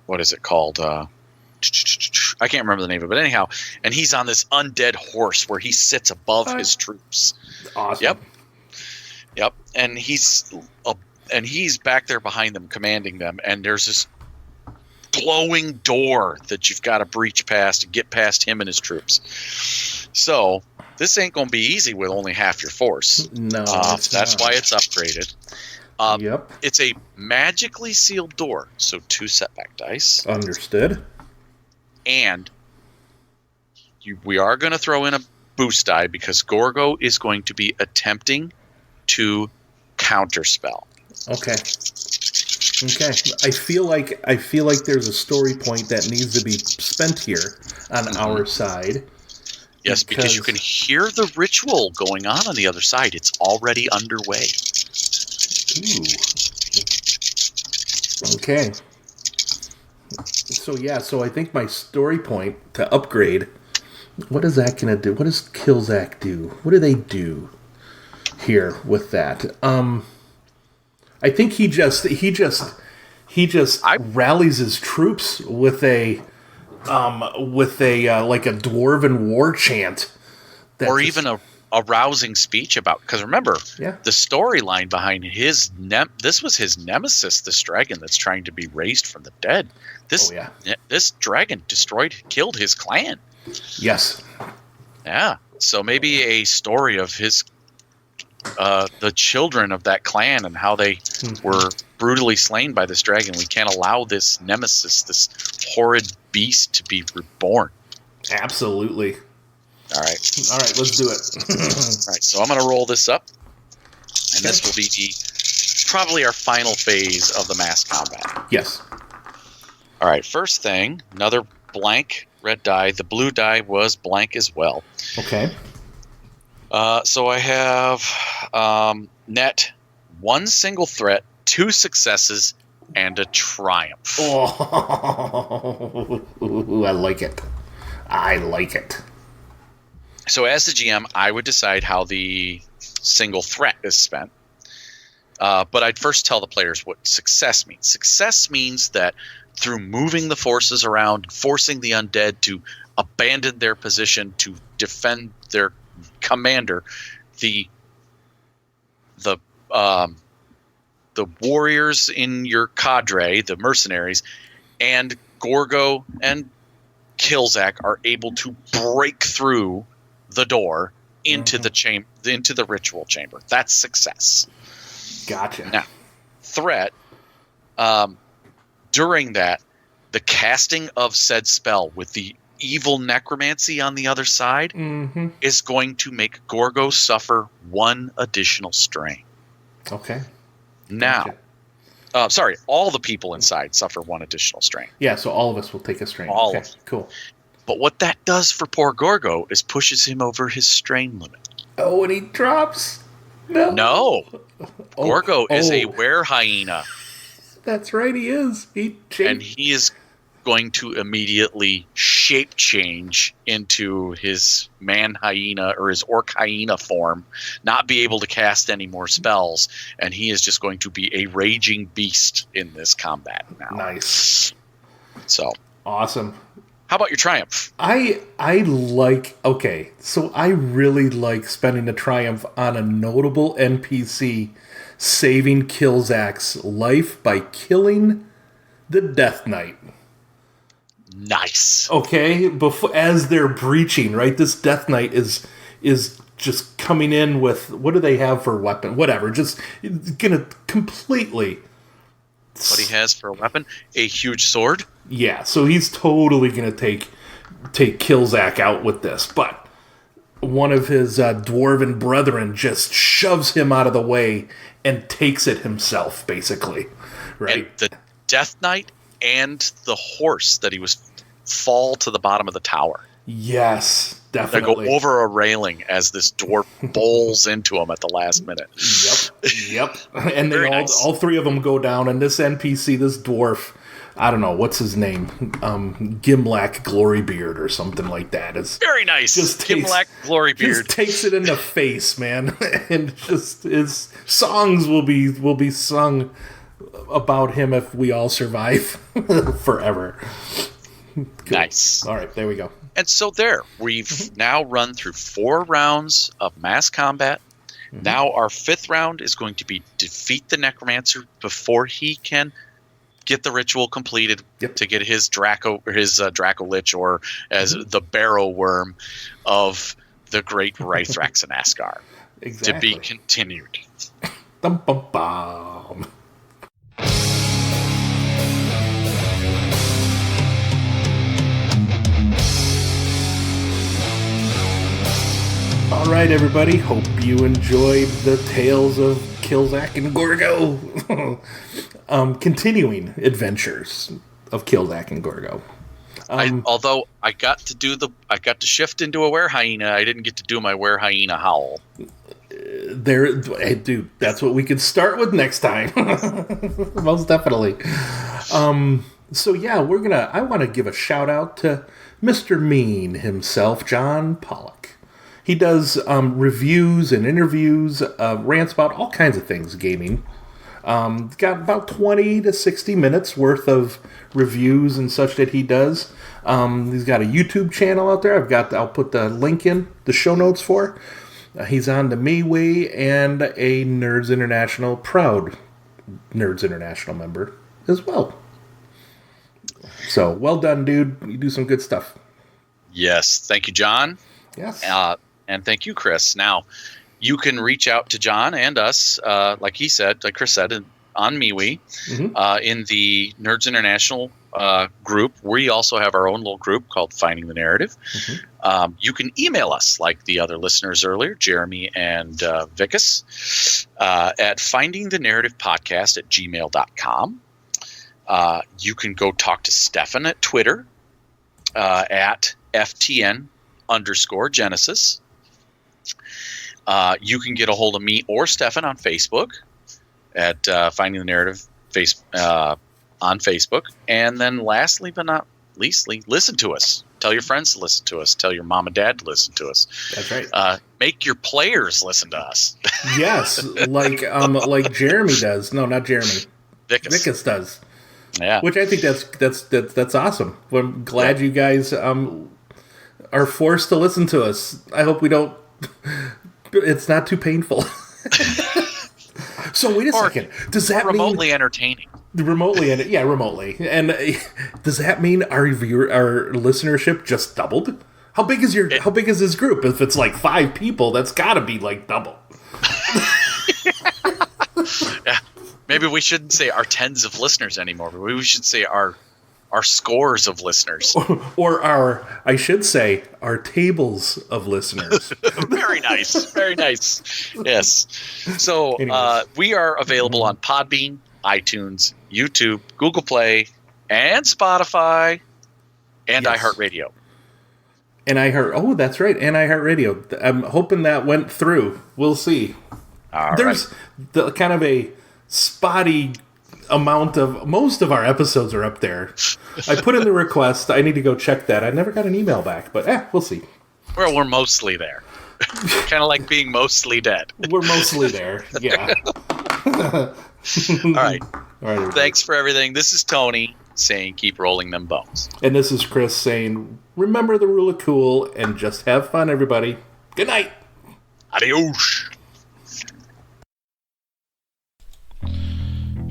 what is it called? I can't remember the name of it, but anyhow, and he's on this undead horse where he sits above his troops. Awesome. Yep. And he's back there behind them, commanding them. And there's this glowing door that you've got to breach past and get past him and his troops. So this ain't going to be easy with only half your force. No, that's why it's upgraded. It's a magically sealed door, so 2 setback dice. Understood. And we are going to throw in a boost die because Gorgo is going to be attempting to counterspell. Okay. Okay, I feel like there's a story point that needs to be spent here on our side. Yes, because you can hear the ritual going on the other side. It's already underway. Ooh. Okay. So I think my story point to upgrade. What is that gonna do? What does Killzak do? What do they do here with that? I think he just rallies his troops with a like a dwarven war chant, or even a rousing speech about, because remember, the storyline behind this was his nemesis, this dragon that's trying to be raised from the dead. This dragon killed his clan. Yes. Yeah. So maybe a story of his the children of that clan and how they were brutally slain by this dragon. We can't allow this nemesis, this horrid beast, to be reborn. Absolutely. All right, let's do it. All right, so I'm going to roll this up, and this will be probably our final phase of the mass combat. Yes. All right, first thing, another blank red die. The blue die was blank as well. Okay. So I have net 1 single threat, 2 successes, and a triumph. Oh, I like it. So as the GM, I would decide how the single threat is spent. But I'd first tell the players what success means. Success means that through moving the forces around, forcing the undead to abandon their position to defend their commander, the warriors in your cadre, the mercenaries, and Gorgo and Killzak are able to break through the door into the ritual chamber. That's success. Gotcha. Now, threat. During that, the casting of said spell with the evil necromancy on the other side is going to make Gorgo suffer 1 additional strain. Okay. Now, all the people inside suffer 1 additional strain. Yeah, so all of us will take a strain. All of them. Cool. But what that does for poor Gorgo is pushes him over his strain limit. Oh, and he drops? No. Gorgo is a were-hyena. That's right, he is. And he is going to immediately shape change into his man-hyena or his orc-hyena form, not be able to cast any more spells, and he is just going to be a raging beast in this combat now. Nice. So. Awesome. How about your triumph? I really like spending the triumph on a notable NPC saving Killzak's life by killing the Death Knight. Nice. Okay, as they're breaching, right? This Death Knight is just coming in with, what do they have for a weapon? Whatever, just gonna completely. What he has for a weapon? A huge sword? Yeah, so he's totally gonna take Killzak out with this, but one of his dwarven brethren just shoves him out of the way and takes it himself, basically. Right? And the Death Knight and the horse that he was fall to the bottom of the tower. Yes, definitely. They go over a railing as this dwarf bowls into him at the last minute. Yep. And then all 3 of them go down, and this NPC, this dwarf, I don't know, what's his name? Gimlack Glorybeard or something like that. It's very nice. Gimlack Glorybeard. Just takes it in the face, man. And just his songs will be sung about him if we all survive forever. Cool. Nice. All right, there we go. And so we've now run through 4 rounds of mass combat. Now our 5th round is going to be defeat the necromancer before he can get the ritual completed to get his Dracolich, or as the barrow worm of the great Wraithrax and Asgard. Exactly. To be continued. Dum bum bum. All right, everybody. Hope you enjoyed the Tales of Killzak and Gorgo. Continuing adventures of Killzak and Gorgo. Although I got to shift into a were-hyena, I didn't get to do my were-hyena howl. Hey, dude, that's what we could start with next time. Most definitely. So yeah, I want to give a shout out to Mr. Mean himself, John Pollock. He does reviews and interviews, rants about all kinds of things gaming. Got about 20 to 60 minutes worth of reviews and such that he does. He's got a YouTube channel out there. I'll put the link in the show notes for. He's on the MeWe and a Nerds International, proud Nerds International member as well. So, well done, dude. You do some good stuff. Yes. Thank you, John. Yes. And thank you, Chris. Now, you can reach out to John and us, like Chris said, on MeWe, in the Nerds International group. We also have our own little group called Finding the Narrative. You can email us, like the other listeners earlier, Jeremy and Vicus, at findingthenarrativepodcast at gmail.com. You can go talk to Stefan at Twitter at FTN_Genesys. You can get a hold of me or Stefan on Facebook at Finding the Narrative on Facebook. And then lastly but not leastly, listen to us. Tell your friends to listen to us. Tell your mom and dad to listen to us. That's right. Make your players listen to us. Yes, like Jeremy does. No, not Jeremy. Vicus does. Yeah. Which I think that's awesome. I'm glad you guys are forced to listen to us. I hope we don't. It's not too painful. So wait a second. Does that mean remotely entertaining? Remotely. And does that mean our listenership just doubled? How big is this group? If it's like 5 people, that's got to be like double. Yeah. Maybe we shouldn't say our tens of listeners anymore. But we should say our scores of listeners. Or I should say, our tables of listeners. Very nice. Very nice. Yes. So we are available on Podbean, iTunes, YouTube, Google Play, and Spotify, and iHeartRADIO. And that's right, and iHeartRADIO. I'm hoping that went through. We'll see. There's kind of a spotty amount of, most of our episodes are up there. I put in the request. I need to go check that. I never got an email back, but we'll see. Well, we're mostly there. Kind of like being mostly dead. We're mostly there, yeah. All right. Thanks for everything. This is Tony saying keep rolling them bones. And this is Chris saying remember the rule of cool and just have fun, everybody. Good night. Adios.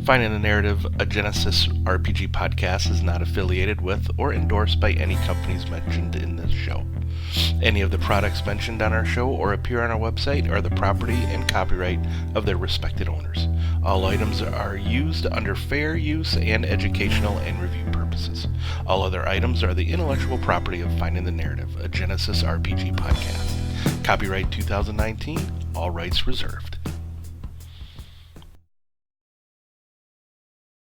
Finding the Narrative, a Genesys RPG podcast, is not affiliated with or endorsed by any companies mentioned in this show. Any of the products mentioned on our show or appear on our website are the property and copyright of their respected owners. All items are used under fair use and educational and review purposes. All other items are the intellectual property of Finding the Narrative, a Genesys RPG podcast. Copyright 2019, all rights reserved.